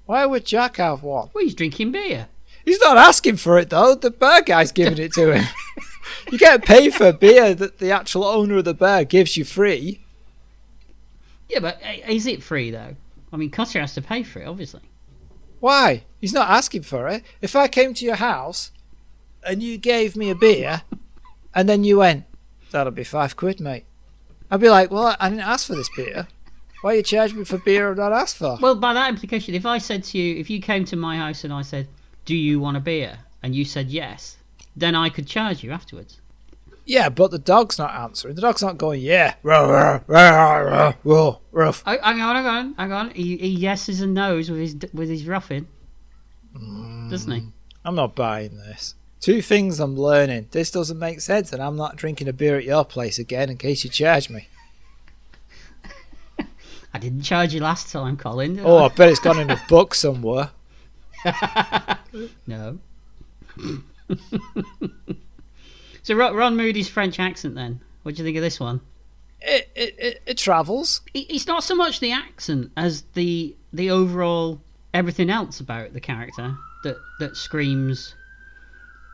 Why would Jack have one? Well, he's drinking beer. He's not asking for it, though. The bar guy's giving it to him. You get paid for beer that the actual owner of the bar gives you free. Yeah, but is it free, though? I mean, Cutter has to pay for it, obviously. Why? He's not asking for it. If I came to your house and you gave me a beer and then you went, that'll be £5, mate. I'd be like, well, I didn't ask for this beer. Why you charge me for beer I've not asked for? Well, by that implication, if I said to you, if you came to my house and I said, do you want a beer? And you said yes, then I could charge you afterwards. Yeah, but the dog's not answering. The dog's not going, yeah. Ruff, ruff, ruff, ruff. Oh, hang on. He yeses and nos with his ruffing, doesn't he? I'm not buying this. Two things I'm learning. This doesn't make sense, and I'm not drinking a beer at your place again in case you charge me. I didn't charge you last time, Colin. I bet it's gone in a book somewhere. No. So Ron Moody's French accent then. What do you think of this one? It travels. It's not so much the accent as the overall everything else about the character that screams.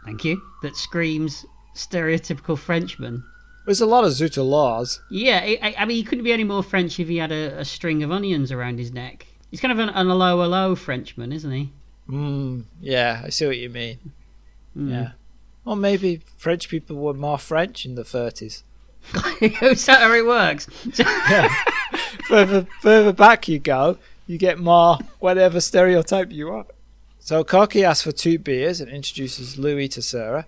Thank you. That screams stereotypical Frenchman. There's a lot of Zoot laws. Yeah, I mean, he couldn't be any more French if he had a string of onions around his neck. He's kind of an hello Frenchman, isn't he? Yeah, I see what you mean. Yeah. Or maybe French people were more French in the 30s. Is that how it works? Yeah. Further back you go, you get more whatever stereotype you want. So Corky asks for 2 beers and introduces Louis to Sarah.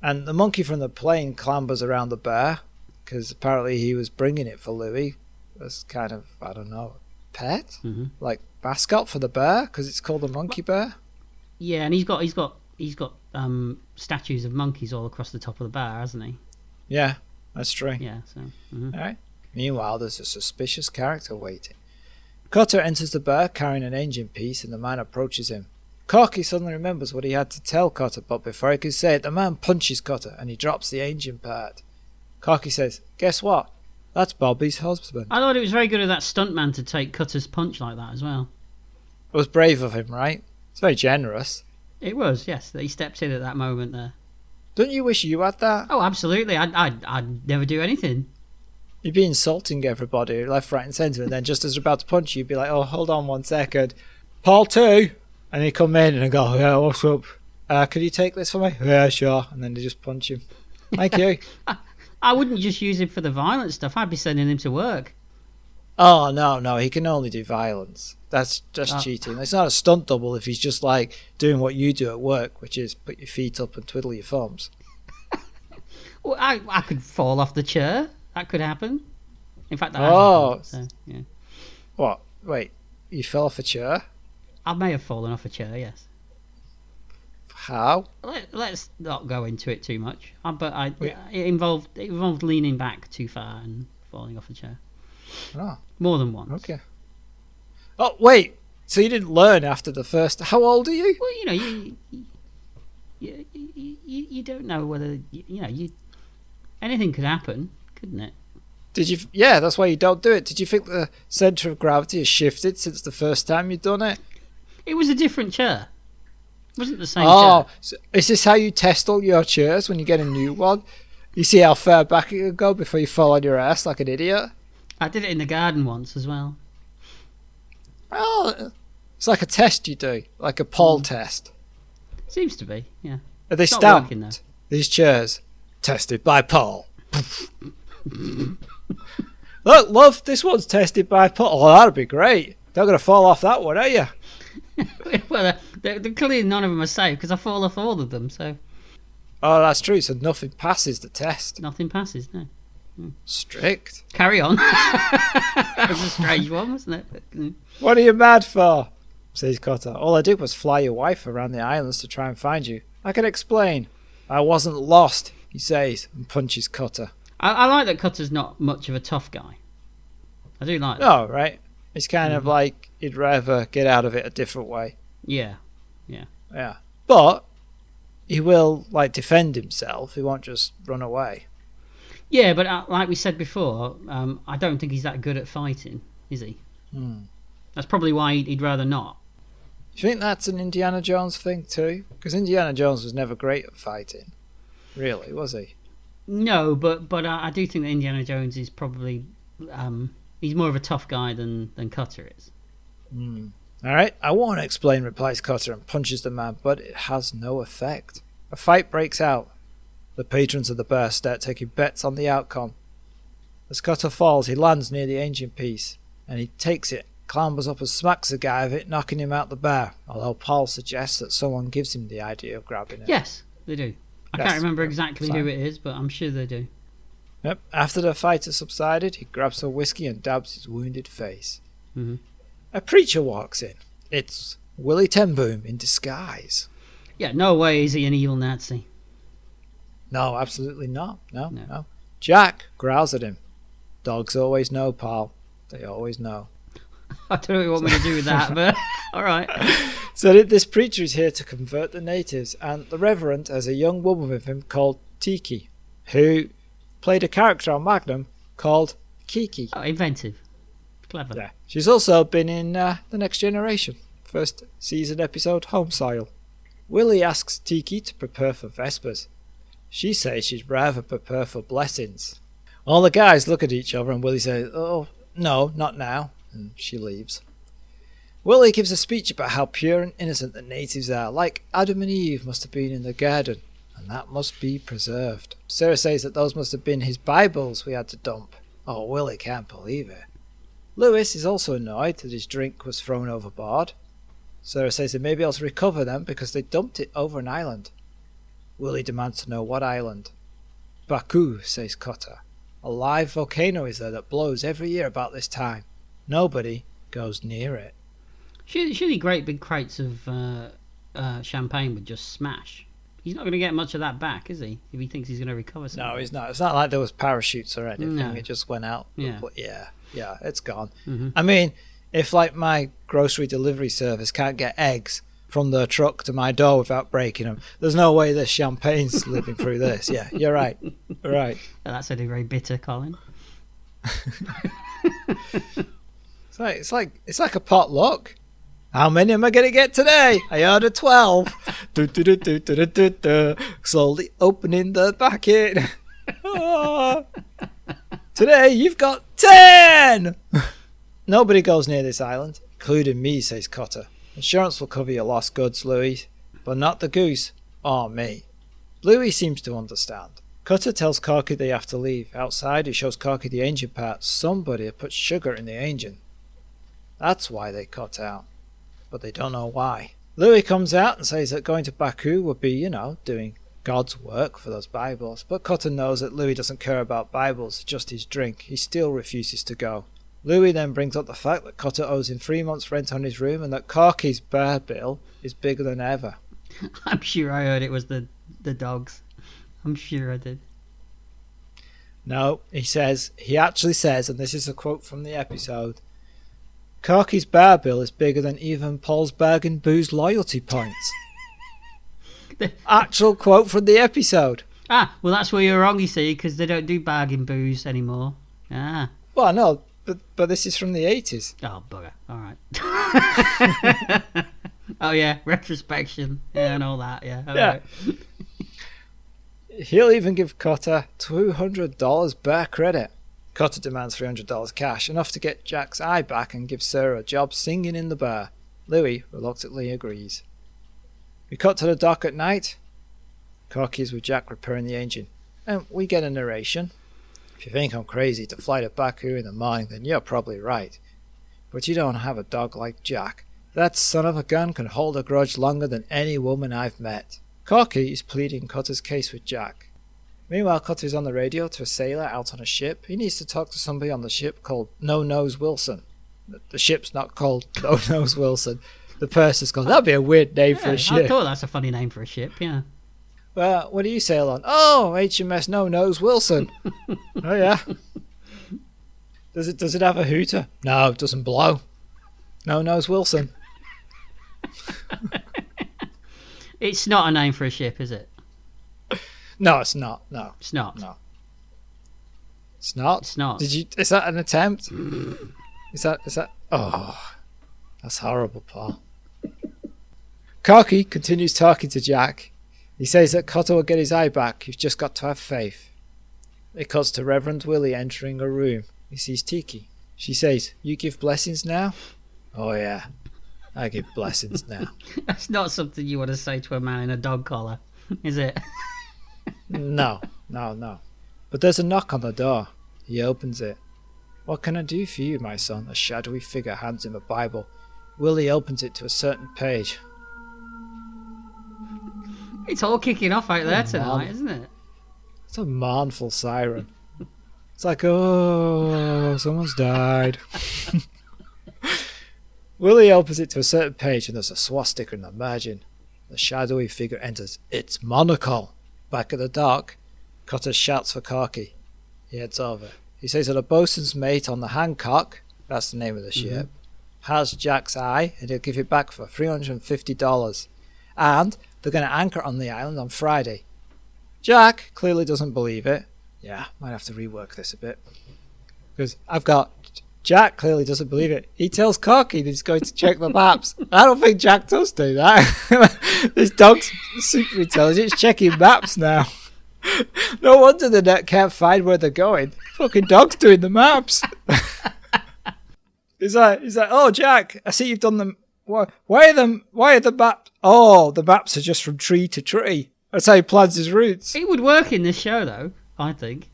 And the monkey from the plane clambers around the bar because apparently he was bringing it for Louis as kind of, I don't know, pet? Like mascot for the bar because it's called the monkey bar. Yeah, and he's got statues of monkeys all across the top of the bar, hasn't he? Yeah, that's true. Yeah, so... All right. Meanwhile, there's a suspicious character waiting. Cutter enters the bar carrying an engine piece and the man approaches him. Corky suddenly remembers what he had to tell Cutter, but before he can say it, the man punches Cutter and he drops the engine part. Corky says, guess what? That's Bobby's husband. I thought it was very good of that stuntman to take Cutter's punch like that as well. It was brave of him, right? It's very generous. It was, yes, that he stepped in at that moment there. Don't you wish you had that? Oh, absolutely. I'd never do anything. You'd be insulting everybody left, right and centre, and then just as they're about to punch you, you'd be like, oh, hold on 1 second. Paul 2! And he'd come in and go, yeah, what's up? Could you take this for me? Yeah, sure. And then they just punch him. Thank you. I wouldn't just use him for the violent stuff. I'd be sending him to work. Oh, no. He can only do violence. That's just cheating. It's not a stunt double if he's just like doing what you do at work, which is put your feet up and twiddle your thumbs. Well, I could fall off the chair. That could happen. In fact, that has happened, so, yeah. What? Wait, you fell off a chair? I may have fallen off a chair, yes. How? Let's not go into it too much. But it involved leaning back too far and falling off a chair. Oh. More than once. Okay. Oh, wait. So you didn't learn after the first... How old are you? Well, you don't know whether... anything could happen, couldn't it? Did you... Yeah, that's why you don't do it. Did you think the centre of gravity has shifted since the first time you'd done it? It was a different chair. It wasn't the same chair. So is this how you test all your chairs when you get a new one? You see how far back it can go before you fall on your ass like an idiot? I did it in the garden once as well. Well, it's like a test you do, like a poll test. Seems to be, yeah. Are they It's not stamped, working, though. these chairs? Tested by Paul. Look, love, this one's tested by Paul. Oh, that'd be great. They're going to fall off that one, are you? Well, They're clearly none of them are safe because I fall off all of them, so Oh, that's true. So nothing passes the test. nothing passes, no. Strict. Carry on. That was a strange one, wasn't it? What are you mad for? Says Cotter. All I did was fly your wife around the islands to try and find you. I can explain. I wasn't lost, he says, and punches Cotter. I like that Cutter's not much of a tough guy. I do like that. Oh, right. It's kind of like he'd rather get out of it a different way. Yeah. Yeah. But he will, like, defend himself. He won't just run away. Yeah, but like we said before, I don't think he's that good at fighting, is he? That's probably why he'd rather not. Do you think that's an Indiana Jones thing too? Because Indiana Jones was never great at fighting. Really, was he? No, but I do think that Indiana Jones is probably... he's more of a tough guy than Cutter is. Alright, I won't explain, replies Cotter and punches the man, but it has no effect. A fight breaks out. The patrons of the bar start taking bets on the outcome. As Cotter falls, he lands near the engine piece, and he takes it, clambers up and smacks the guy with it, knocking him out the bar, although Paul suggests that someone gives him the idea of grabbing it. Yes, they do. I can't remember exactly who it is, but I'm sure they do. Yep. After the fight has subsided, he grabs some whiskey and dabs his wounded face. A preacher walks in. It's Willie Ten Boom in disguise. Yeah, no way is he an evil Nazi. No, absolutely not. No. Jack growls at him. Dogs always know, pal. They always know. I don't know what you want me to do with that, but alright. So this preacher is here to convert the natives, and the Reverend has a young woman with him called Tiki, who played a character on Magnum called Kiki. Oh, inventive. Clever. Yeah. She's also been in The Next Generation, first season episode Home Soil. Willie asks Tiki to prepare for Vespers. She says she'd rather prepare for blessings. All the guys look at each other and Willie says, "Oh, no, not now," and she leaves. Willie gives a speech about how pure and innocent the natives are, like Adam and Eve must have been in the garden, and that must be preserved. Sarah says that those must have been his Bibles we had to dump. Oh, Willie can't believe it. Lewis is also annoyed that his drink was thrown overboard. Sarah says they may be able to recover them because they dumped it over an island. Willie demands to know what island. Baku, says Cotter. A live volcano is there that blows every year about this time. Nobody goes near it. Surely great big crates of champagne would just smash. He's not going to get much of that back, is he? If he thinks he's going to recover something. No, he's not. It's not like there was parachutes or anything. No. It just went out. Yeah. Yeah, it's gone. I mean, if like my grocery delivery service can't get eggs from the truck to my door without breaking them, there's no way this champagne's living through this. Yeah, you're right. Right. That's sounding very bitter, Colin. It's like a potluck. How many am I going to get today? I ordered 12. Slowly opening the packet. Today you've got 10! Nobody goes near this island, including me, says Cotter. Insurance will cover your lost goods, Louis, but not the goose or me. Louis seems to understand. Cotter tells Corky they have to leave. Outside, he shows Corky the engine parts. Somebody had put sugar in the engine. That's why they cut out. But they don't know why. Louis comes out and says that going to Baku would be, doing God's work for those Bibles. But Cotter knows that Louis doesn't care about Bibles, just his drink. He still refuses to go. Louis then brings up the fact that Cotter owes him 3 months' rent on his room and that Corky's bar bill is bigger than ever. I'm sure I heard it was the dogs. I'm sure I did. No, he actually says, and this is a quote from the episode, Corky's bar bill is bigger than even Paul's bargain booze loyalty points. Actual quote from the episode. Well, that's where you're wrong, you see, because they don't do bargain booze anymore. Well, no, but this is from the 80s. Oh, bugger. All right. Oh, yeah, retrospection. Yeah, and all that, yeah. All right. He'll even give Cotter $200 bar credit. Cotter demands $300 cash, enough to get Jack's eye back and give Sarah a job singing in the bar. Louis reluctantly agrees. We cut to the dock at night. Corky is with Jack repairing the engine, and we get a narration. If you think I'm crazy to fly to Baku in the morning, then you're probably right. But you don't have a dog like Jack. That son of a gun can hold a grudge longer than any woman I've met. Corky is pleading Cutter's case with Jack. Meanwhile, Cutter's on the radio to a sailor out on a ship. He needs to talk to somebody on the ship called No-Nose Wilson. The ship's not called No-Nose Wilson. The purser's called... That'd be a weird name for a ship. I thought that's a funny name for a ship, yeah. Well, what do you sail on? Oh, HMS No-Nose Wilson. Oh, yeah. Does it have a hooter? No, it doesn't blow. No-Nose Wilson. It's not a name for a ship, is it? No, it's not. No. It's not. No. It's not? It's not. Is that an attempt? Is that... Oh, that's horrible, Paul. Corky continues talking to Jack. He says that Cotter will get his eye back. You've just got to have faith. It cuts to Reverend Willie entering a room. He sees Tiki. She says, you give blessings now? Oh, yeah. I give blessings now. That's not something you want to say to a man in a dog collar, is it? No. But there's a knock on the door. He opens it. What can I do for you, my son? A shadowy figure hands him a Bible. Willie opens it to a certain page. It's all kicking off out there tonight, isn't it? It's a mournful siren. It's like, oh, someone's died. Willie opens it to a certain page and there's a swastika in the margin. The shadowy figure enters. It's Monocle. Back at the dock, Cotter shouts for Corky. He heads over. He says that a boatswain's mate on the Hancock, that's the name of the ship, has Jack's eye and he'll give it back for $350. And they're going to anchor on the island on Friday. Jack clearly doesn't believe it. Yeah, might have to rework this a bit. Because I've got... Jack clearly doesn't believe it. He tells Corky that he's going to check the maps. I don't think Jack does do that. This dog's super intelligent. He's checking maps now. No wonder the net can't find where they're going. Fucking dog's doing the maps. He's like, oh, Jack, I see you've done them. Why are the maps? Oh, the maps are just from tree to tree. That's how he plans his routes. It would work in this show, though, I think.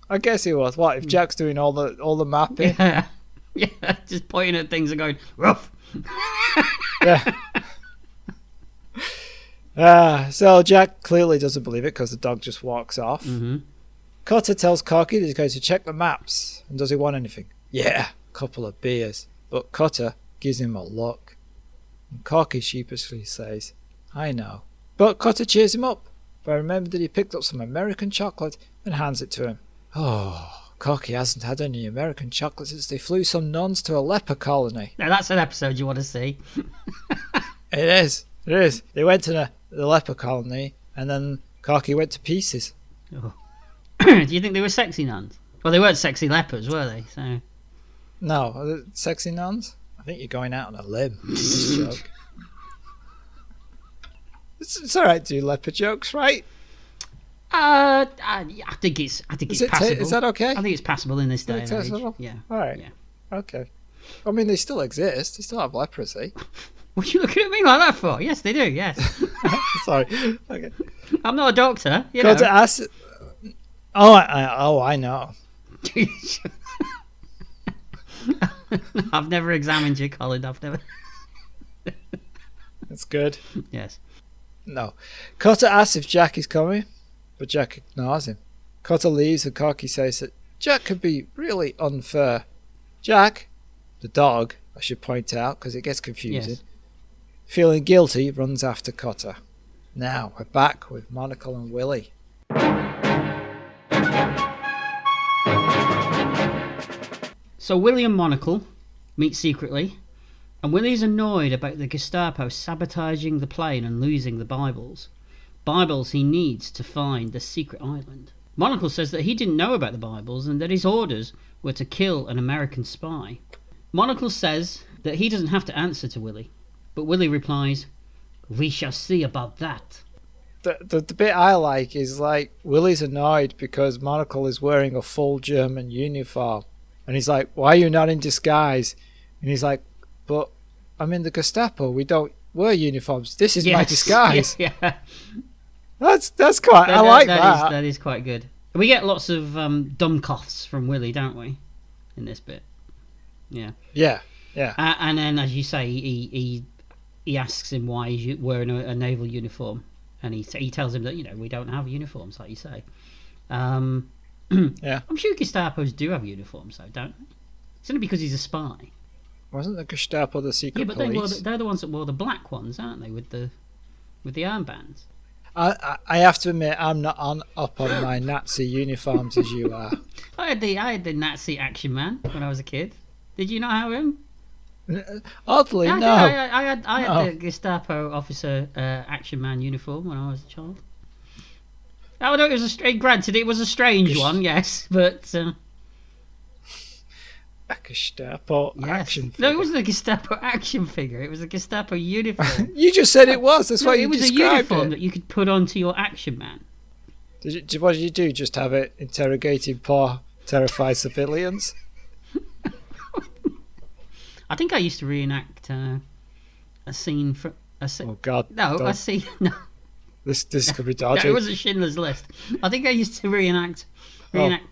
I guess he was. What if Jack's doing all the mapping? Yeah, just pointing at things and going rough. Yeah. So Jack clearly doesn't believe it because the dog just walks off. Cotter tells Corky that he's going to check the maps. And does he want anything? Yeah, a couple of beers. But Cotter gives him a look. And Corky sheepishly says, I know. But Cotter cheers him up. But I remember that he picked up some American chocolate and hands it to him. Oh, Corky hasn't had any American chocolate since they flew some nuns to a leper colony. Now that's an episode you want to see. It is. They went to the leper colony and then Corky went to pieces. Oh. Do you think they were sexy nuns? Well, they weren't sexy lepers, were they? So no, are they sexy nuns? I think you're going out on a limb with this joke. It's all right to do leper jokes, right? I think it's passable. Is that okay? I think it's passable in this day and age. Yeah. All right. Yeah. Okay. I mean, they still exist. They still have leprosy. What are you looking at me like that for? Yes, they do. Yes. Sorry. Okay. I'm not a doctor. You Go know. to ask. I know. I've never examined you, Colin. I've never. That's good. Yes. No. Cotter asks if Jack is coming, but Jack ignores him. Cotter leaves and Corky says that Jack could be really unfair. Jack, the dog, I should point out, because it gets confusing, feeling guilty, runs after Cotter. Now, we're back with Monocle and Willie. So Willie and Monocle meet secretly, and Willie's annoyed about the Gestapo sabotaging the plane and losing the Bibles. Bibles he needs to find the secret island. Monocle says that he didn't know about the Bibles and that his orders were to kill an American spy. Monocle says that he doesn't have to answer to Willie, but Willie replies, "We shall see about that." The bit I like is like Willie's annoyed because Monocle is wearing a full German uniform. And he's like, why are you not in disguise? And he's like, but I'm in the Gestapo. We don't wear uniforms. This is my disguise. Yeah. That's quite... I like that. That is quite good. We get lots of dumb coughs from Willie, don't we? In this bit. Yeah. Yeah. And then, as you say, he he asks him why he's wearing a naval uniform, and he tells him that we don't have uniforms, like you say. Yeah. I'm sure Gestapos do have uniforms, though, don't they? It's only because he's a spy. Wasn't the Gestapo the secret police? They're the ones that wore the black ones, aren't they, with the armbands? I have to admit, I'm not up on my Nazi uniforms as you are. I had the Nazi Action Man when I was a kid. Did you not have him? Oddly, no. I had the Gestapo officer Action Man uniform when I was a child. Oh no, granted it was a strange one, yes, but a Gestapo action figure. No, it wasn't a Gestapo action figure. It was a Gestapo uniform. You just said it was. That's why you described it. It was a uniform that you could put onto your Action Man. What did you do? Just have it interrogating poor, terrified civilians? I think I used to reenact a scene from. Oh God! No, a scene. No. This could be dodgy. No, it wasn't Schindler's List. I think I used to reenact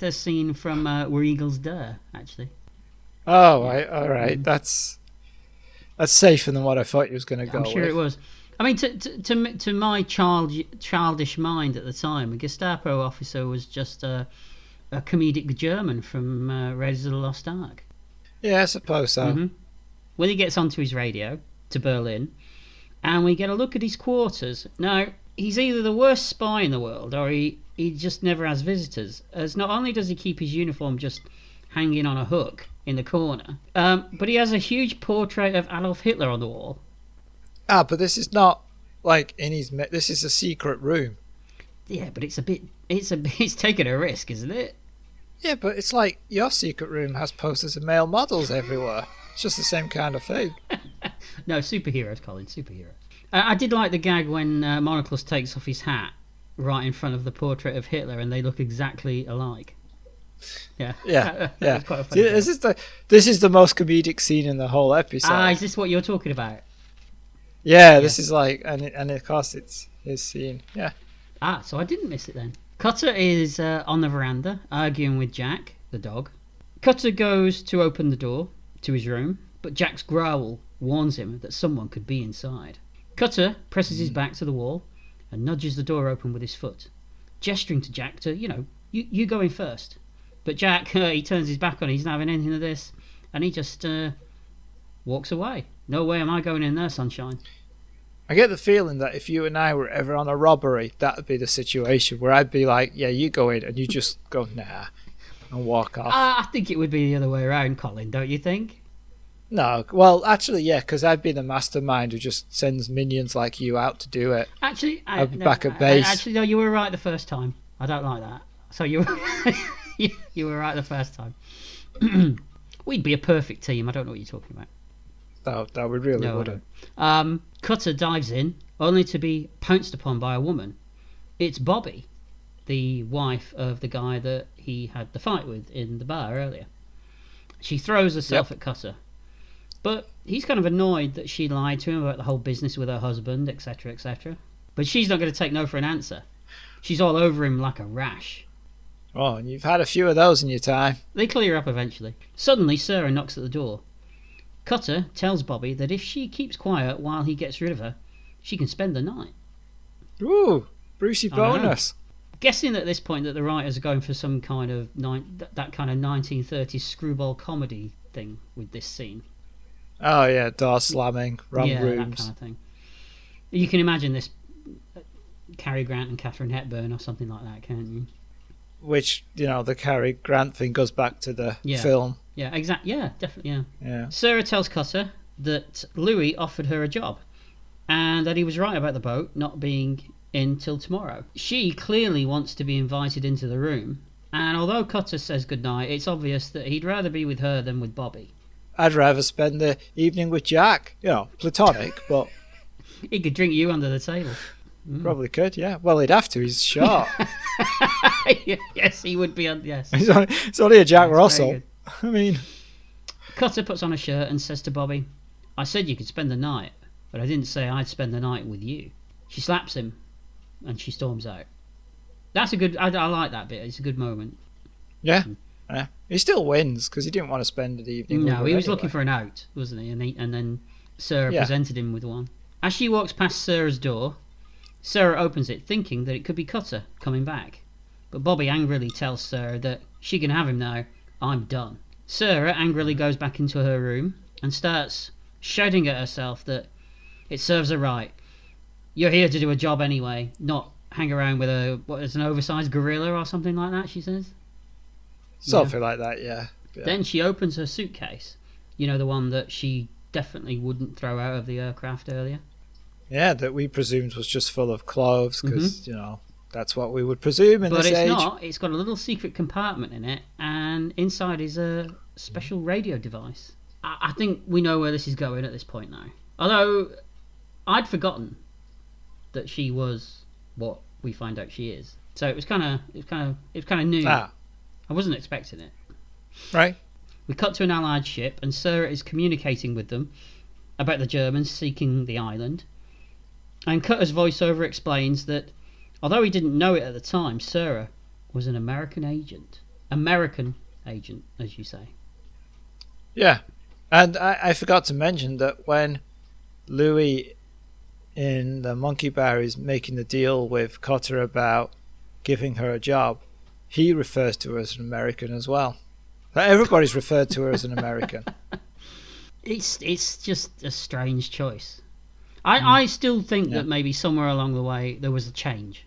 a scene from Where Eagles Dare, actually. Oh, all right. That's safer than what I thought you was going to go with. I'm sure it was. I mean, to my childish mind at the time, a Gestapo officer was just a comedic German from Raiders of the Lost Ark. Yeah, I suppose so. Mm-hmm. When he gets onto his radio to Berlin, and we get a look at his quarters. Now, he's either the worst spy in the world, or he just never has visitors. As not only does he keep his uniform just hanging on a hook in the corner, but he has a huge portrait of Adolf Hitler on the wall. Ah, but this is not like in his. This is a secret room. Yeah, but it's taking a risk, isn't it? Yeah, but it's like your secret room has posters of male models everywhere. It's just the same kind of thing. No, superheroes, Colin, superheroes. I did like the gag when Monocles takes off his hat right in front of the portrait of Hitler, and they look exactly alike. Yeah. Yeah. Quite a funny this is the most comedic scene in the whole episode. Is this what you're talking about? Yeah, this is like, and of course it's his scene. Yeah. So I didn't miss it then. Cutter is on the veranda arguing with Jack, the dog. Cutter goes to open the door to his room, but Jack's growl warns him that someone could be inside. Cutter presses his back to the wall and nudges the door open with his foot, gesturing to Jack to, you go in first. But Jack, he turns his back on it. He's not having anything of this, and he just walks away. No way am I going in there, sunshine. I get the feeling that if you and I were ever on a robbery, that would be the situation where I'd be like, yeah, you go in, and you just go, nah, and walk off. I think it would be the other way around, Colin, don't you think? No, well, actually, yeah, because I'd be the mastermind who just sends minions like you out to do it. Actually, I'd be back at base. Actually, no, you were right the first time. I don't like that. So you were, you were right the first time. We'd be a perfect team. I don't know what you're talking about. No, we really wouldn't. Cutter dives in, only to be pounced upon by a woman. It's Bobby, the wife of the guy that he had the fight with in the bar earlier. She throws herself at Cutter, but he's kind of annoyed that she lied to him about the whole business with her husband, etc., etc. But she's not going to take no for an answer. She's all over him like a rash. Oh, and you've had a few of those in your time. They clear up eventually. Suddenly, Sarah knocks at the door. Cutter tells Bobby that if she keeps quiet while he gets rid of her, she can spend the night. Ooh, Brucey bonus. Guessing at this point that the writers are going for some kind of that kind of 1930s screwball comedy thing with this scene. Oh yeah, door slamming, wrong rooms. That kind of thing. You can imagine this Cary Grant and Katharine Hepburn or something like that, can't you? Which, the Cary Grant thing goes back to the film. Yeah, exactly. Yeah, definitely. Yeah. Sarah tells Cutter that Louis offered her a job, and that he was right about the boat not being in till tomorrow. She clearly wants to be invited into the room, and although Cutter says goodnight, it's obvious that he'd rather be with her than with Bobby. I'd rather spend the evening with Jack. Platonic, but he could drink you under the table. Probably could, yeah. Well, he'd have to. He's short. Yes, he would be. Yes. It's only a Jack Russell. I mean, Cutter puts on a shirt and says to Bobby, "I said you could spend the night, but I didn't say I'd spend the night with you." She slaps him, and she storms out. That's a good. I like that bit. It's a good moment. Yeah. He still wins because he didn't want to spend the evening. No, he was anyway. looking for an out, wasn't he? And then Sarah presented him with one. As she walks past Sarah's door, Sarah opens it thinking that it could be Cutter coming back. But Bobby angrily tells Sarah that she can have him now, I'm done. Sarah angrily goes back into her room and starts shouting at herself that it serves her right. You're here to do a job anyway, not hang around with an oversized gorilla or something like that, she says. Something like that, yeah. Then she opens her suitcase. You know, the one that she definitely wouldn't throw out of the aircraft earlier. Yeah, that we presumed was just full of clothes, because, that's what we would presume in this age. But it's not. It's got a little secret compartment in it, and inside is a special radio device. I think we know where this is going at this point now. Although, I'd forgotten that she was what we find out she is. So it was kind of new. I wasn't expecting it. Right. We cut to an Allied ship, and Sarah is communicating with them about the Germans seeking the island. And Cutter's voiceover explains that, although he didn't know it at the time, Sarah was an American agent. American agent, as you say. Yeah. And I forgot to mention that when Louis in the Monkey Bar is making the deal with Cutter about giving her a job, he refers to her as an American as well. But everybody's referred to her as an American. It's just a strange choice. I still think that maybe somewhere along the way there was a change,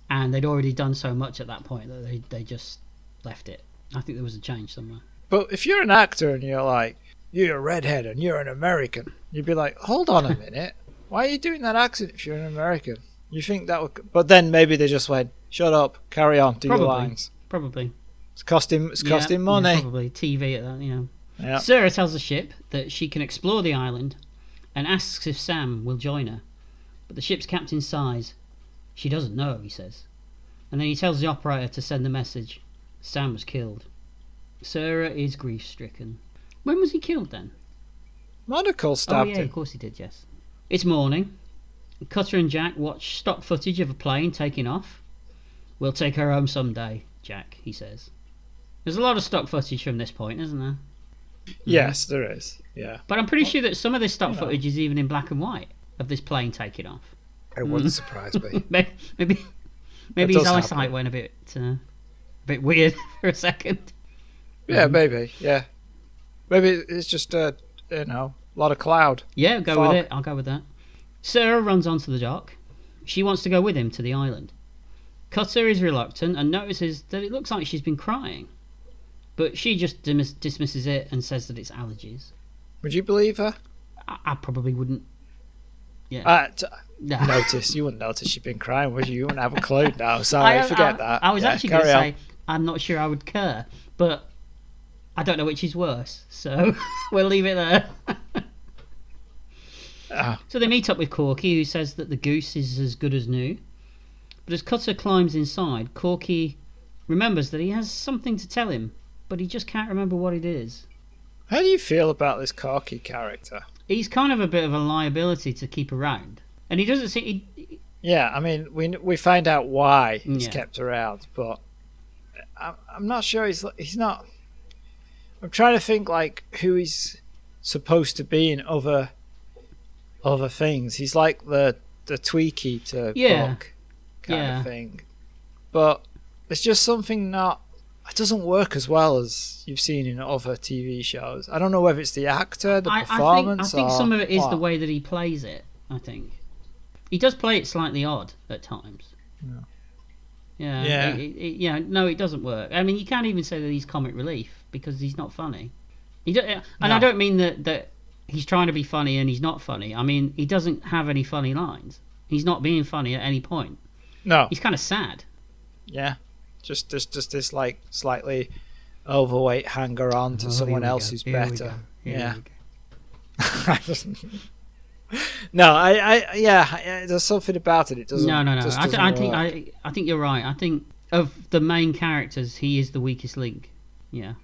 and they'd already done so much at that point that they just left it. I think there was a change somewhere. But if you're an actor and you're like, you're a redhead and you're an American, you'd be like, hold on a minute, why are you doing that accent if you're an American? You think that would... But then maybe they just went, shut up, carry on, do your lines. Probably. It's costing money. Yeah, probably. TV at that, Yeah. Sarah tells the ship that she can explore the island and asks if Sam will join her. But the ship's captain sighs. She doesn't know, he says. And then he tells the operator to send the message. Sam was killed. Sarah is grief-stricken. When was he killed then? Monocle stabbed him. Of course he did, yes. It's morning. Cutter and Jack watch stock footage of a plane taking off. We'll take her home someday, Jack, he says. There's a lot of stock footage from this point, isn't there? Yes, there is. Yeah. But I'm pretty sure that some of this stock footage is even in black and white of this plane taking off. It wouldn't surprise me. Maybe his eyesight went a bit weird for a second. Yeah, maybe. Yeah. Maybe it's just a lot of cloud. Yeah, go with it. I'll go with that. Sarah runs onto the dock. She wants to go with him to the island. Cutter is reluctant and notices that it looks like she's been crying. But she just dismisses it and says that it's allergies. Would you believe her? I probably wouldn't. Yeah. You wouldn't notice she'd been crying, would you? You wouldn't have a clue now. Sorry, forget that. I was actually going to say, I'm not sure I would care. But I don't know which is worse. So we'll leave it there. So they meet up with Corky, who says that the goose is as good as new. But as Cutter climbs inside, Corky remembers that he has something to tell him, but he just can't remember what it is. How do you feel about this Corky character? He's kind of a bit of a liability to keep around. And he doesn't seem... Yeah, I mean, we find out why he's kept around, but I'm not sure he's not... I'm trying to think, like, who he's supposed to be in other things. He's like the Tweaky to Buck kind of thing. But it's just something it doesn't work as well as you've seen in other TV shows. I don't know whether it's the actor, the performance, I think some of it is the way that he plays it, I think. He does play it slightly odd at times. Yeah. No, it doesn't work. I mean, you can't even say that he's comic relief because he's not funny. I don't mean that he's trying to be funny and he's not funny. I mean, he doesn't have any funny lines. He's not being funny at any point. No. He's kind of sad. Yeah. Just this like slightly overweight hanger on to someone else who's better. Yeah. There's something about it. It doesn't. No. I think you're right. I think of the main characters, he is the weakest link. Yeah.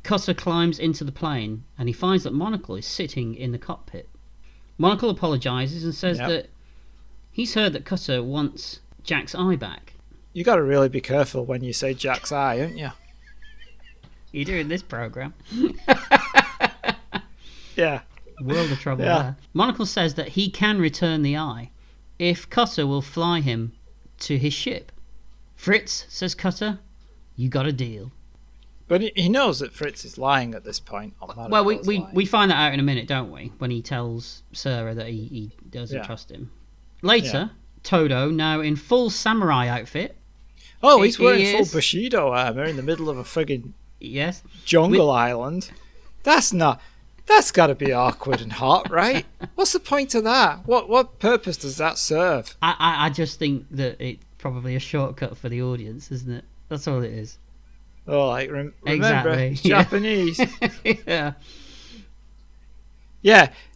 Cutter climbs into the plane and he finds that Monocle is sitting in the cockpit. Monocle apologises and says that he's heard that Cutter wants Jack's eye back. You got to really be careful when you say Jack's eye, aren't you? You're doing this program. Yeah. World of trouble Yeah. there. Monocle says that he can return the eye if Cutter will fly him to his ship. Fritz, says Cutter, you got a deal. But he knows that Fritz is lying at this point. Well, we find that out in a minute, don't we? When he tells Sarah that he doesn't trust him. Later, Todo, now in full samurai outfit. Oh, he's wearing full Bushido armor in the middle of a friggin' jungle island. That's got to be awkward and hot, right? What's the point of that? What purpose does that serve? I just think that it's probably a shortcut for the audience, isn't it? That's all it is. Oh, like remember, exactly. He's Japanese. Yeah.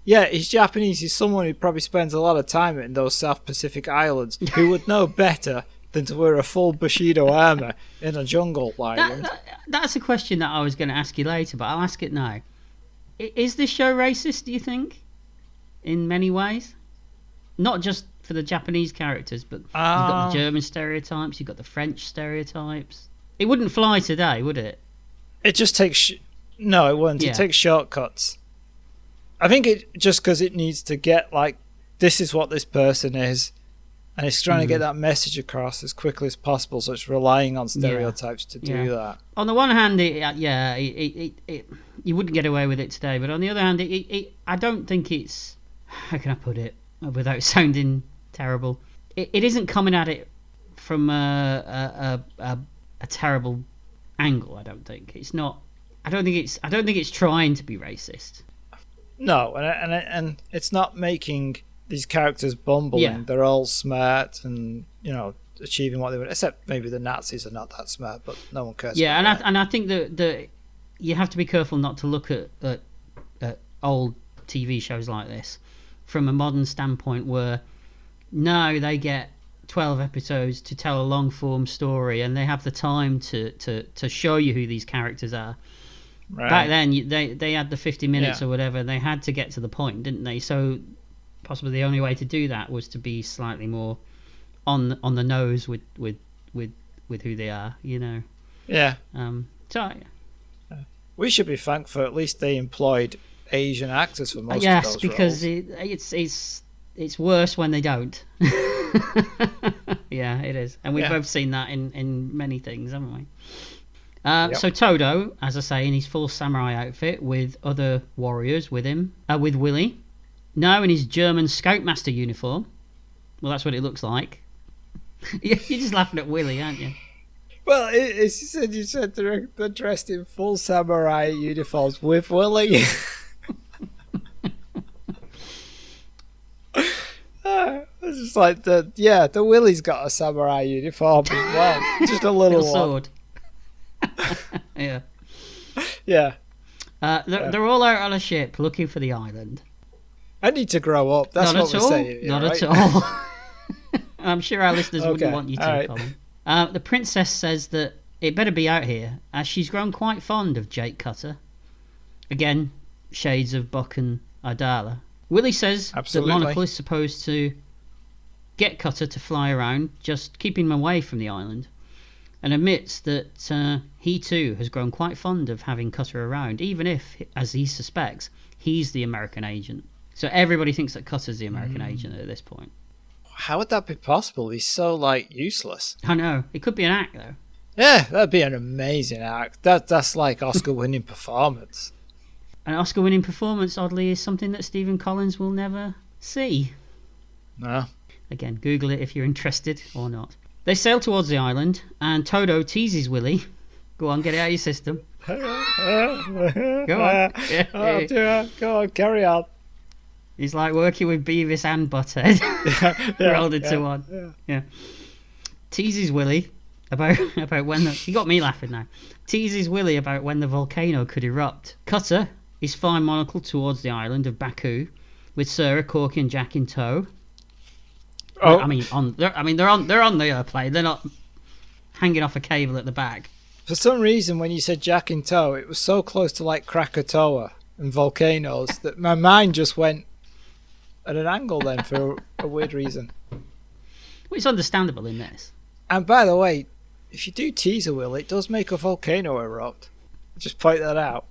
Yeah, he's Japanese. He's someone who probably spends a lot of time in those South Pacific islands who would know better than to wear a full Bushido armor in a jungle island. That's a question that I was going to ask you later, but I'll ask it now. Is this show racist, do you think? In many ways? Not just for the Japanese characters, but you've got the German stereotypes, you've got the French stereotypes. It wouldn't fly today, would it? It just takes... No, it wouldn't. Yeah. It takes shortcuts. I think it just because it needs to get, like, this is what this person is, and it's trying to get that message across as quickly as possible, so it's relying on stereotypes to do that. On the one hand, you wouldn't get away with it today, but on the other hand, I don't think it's... How can I put it without sounding terrible? It isn't coming at it from a terrible angle. I don't think it's not. I don't think it's trying to be racist. No, and it's not making these characters bumbling. Yeah. They're all smart and achieving what they want. Except maybe the Nazis are not that smart, but no one cares. Yeah, about and I think that you have to be careful not to look at old TV shows like this from a modern standpoint, where now they get 12 episodes to tell a long form story, and they have the time to show you who these characters are. Right. Back then, they had the 50 minutes or whatever. They had to get to the point, didn't they? So possibly the only way to do that was to be slightly more on the nose with who they are, Yeah. So We should be thankful at least they employed Asian actors for most of those roles. because it's worse when they don't. Yeah, it is, and we've both seen that in many things, haven't we? So Todo, as I say, in his full samurai outfit with other warriors with him, with Willie, now in his German Scoutmaster uniform. Well, that's what it looks like. You're just laughing at Willie, aren't you? Well, you said they're dressed in full samurai uniforms with Willie. It's just like the Willie's got a samurai uniform as well. Just a little sword. Yeah. Yeah. They're all out on a ship looking for the island. I need to grow up. That's Not what at we're all. saying. Here, Not right? at all. I'm sure our listeners wouldn't want you to, right. Colin. The princess says that it better be out here, as she's grown quite fond of Jake Cutter. Again, shades of Buck and Idala. Willie says that Monocle is supposed to get Cutter to fly around, just keeping him away from the island, and admits that he too has grown quite fond of having Cutter around, even if, as he suspects, he's the American agent. So everybody thinks that Cutter's the American agent at this point. How would that be possible? He's so, useless. I know. It could be an act, though. Yeah, that'd be an amazing act. That's like Oscar-winning performance. An Oscar-winning performance, oddly, is something that Stephen Collins will never see. No. Again, Google it if you're interested or not. They sail towards the island, and Todo teases Willie. Go on, get it out of your system. Go on. Go on, carry on. He's like working with Beavis and Butthead. Rolled into one. Yeah. Teases Willie about when he got me laughing now. Teases Willie about when the volcano could erupt. Cutter is flying Monocle towards the island of Baku, with Sarah, Corky, and Jack in tow. Oh. They're on the airplane. They're not hanging off a cable at the back. For some reason, when you said Jack in tow, it was so close to Krakatoa and volcanoes that my mind just went at an angle then for a weird reason. Well, it's understandable in this. And by the way, if you do tease a Will, it does make a volcano erupt. Just point that out.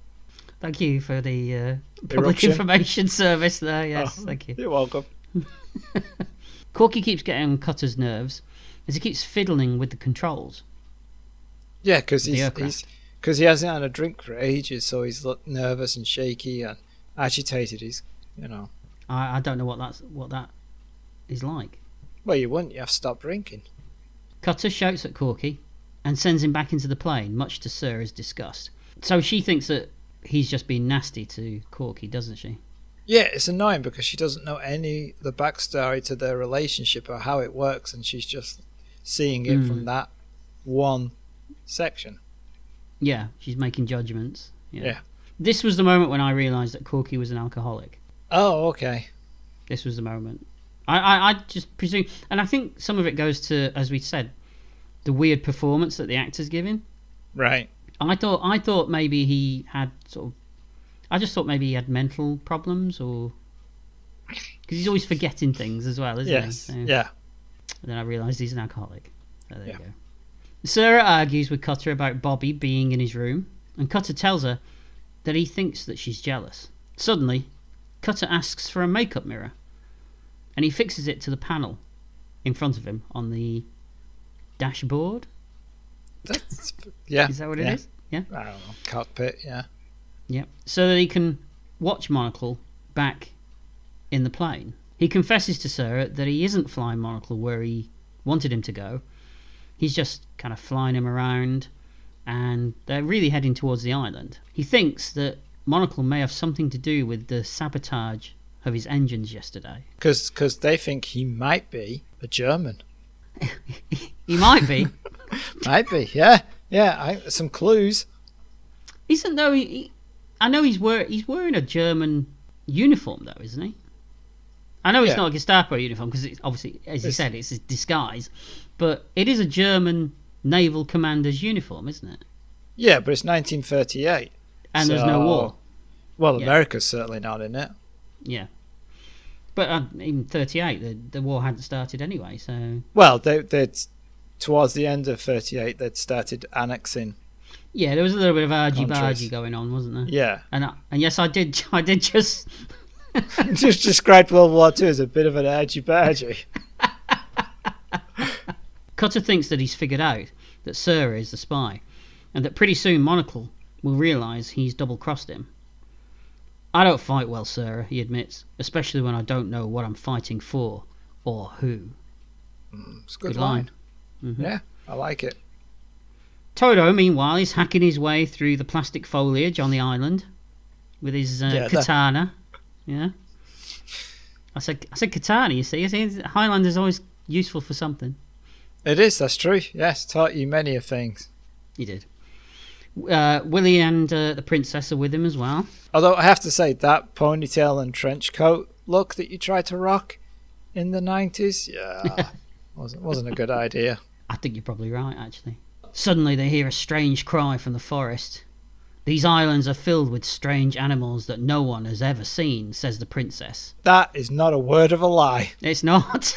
Thank you for the public Eruption. information service there. Yes, thank you. You're welcome. Corky keeps getting on Cutter's nerves as he keeps fiddling with the controls. Yeah, because The aircraft. he hasn't had a drink for ages, so he's nervous and shaky and agitated. He's, I don't know what that is like. Well, you wouldn't. You have to stop drinking. Cutter shouts at Corky and sends him back into the plane, much to Sarah's disgust. So she thinks that he's just been nasty to Corky, doesn't she? Yeah, it's annoying because she doesn't know the backstory to their relationship or how it works, and she's just seeing it from that one section. Yeah, she's making judgments. Yeah. This was the moment when I realised that Corky was an alcoholic. Oh, okay. This was the moment. I just presume, and I think some of it goes to, as we said, the weird performance that the actor's giving. Right. I thought maybe he had I just thought maybe he had mental problems, or because he's always forgetting things as well, isn't he? So, Yeah. And then I realised he's an alcoholic. So there you go. Sarah argues with Cutter about Bobby being in his room, and Cutter tells her that he thinks that she's jealous. Suddenly, Cutter asks for a makeup mirror, and he fixes it to the panel in front of him on the dashboard. Yeah. Is that what it is? Yeah. I don't know. Cockpit, yeah. Yeah. So that he can watch Monocle back in the plane. He confesses to Sarah that he isn't flying Monocle where he wanted him to go. He's just kind of flying him around, and they're really heading towards the island. He thinks that Monocle may have something to do with the sabotage of his engines yesterday. Because they think he might be a German. He might be. Might be, yeah. Yeah, some clues. Isn't though I know he's wearing a German uniform though, isn't he? I know it's not a Gestapo uniform because it's obviously, as you said, it's a disguise, but it is a German naval commander's uniform, isn't it? Yeah, but it's 1938. And there's no war. Well, America's certainly not in it. Yeah. But in 38, the war hadn't started anyway, so... Well, they'd towards the end of 38, they'd started annexing. Yeah, there was a little bit of Argy-Bargy going on, wasn't there? Yeah. And yes, I did just... Just described World War II as a bit of an Argy-Bargy. Cutter thinks that he's figured out that Sarah is the spy, and that pretty soon Monocle will realise he's double-crossed him. I don't fight well, Sarah, he admits, especially when I don't know what I'm fighting for, or who. It's a good line. Mm-hmm. Yeah, I like it. Toto, meanwhile, is hacking his way through the plastic foliage on the island with his katana. Yeah. I said katana, you see. Highlander's always useful for something. It is, that's true. Yes, taught you many of things. He did. Willie and the princess are with him as well. Although I have to say, that ponytail and trench coat look that you tried to rock in the 90s, wasn't a good idea. I think you're probably right, actually. Suddenly they hear a strange cry from the forest. These islands are filled with strange animals that no one has ever seen, says the princess. That is not a word of a lie. It's not.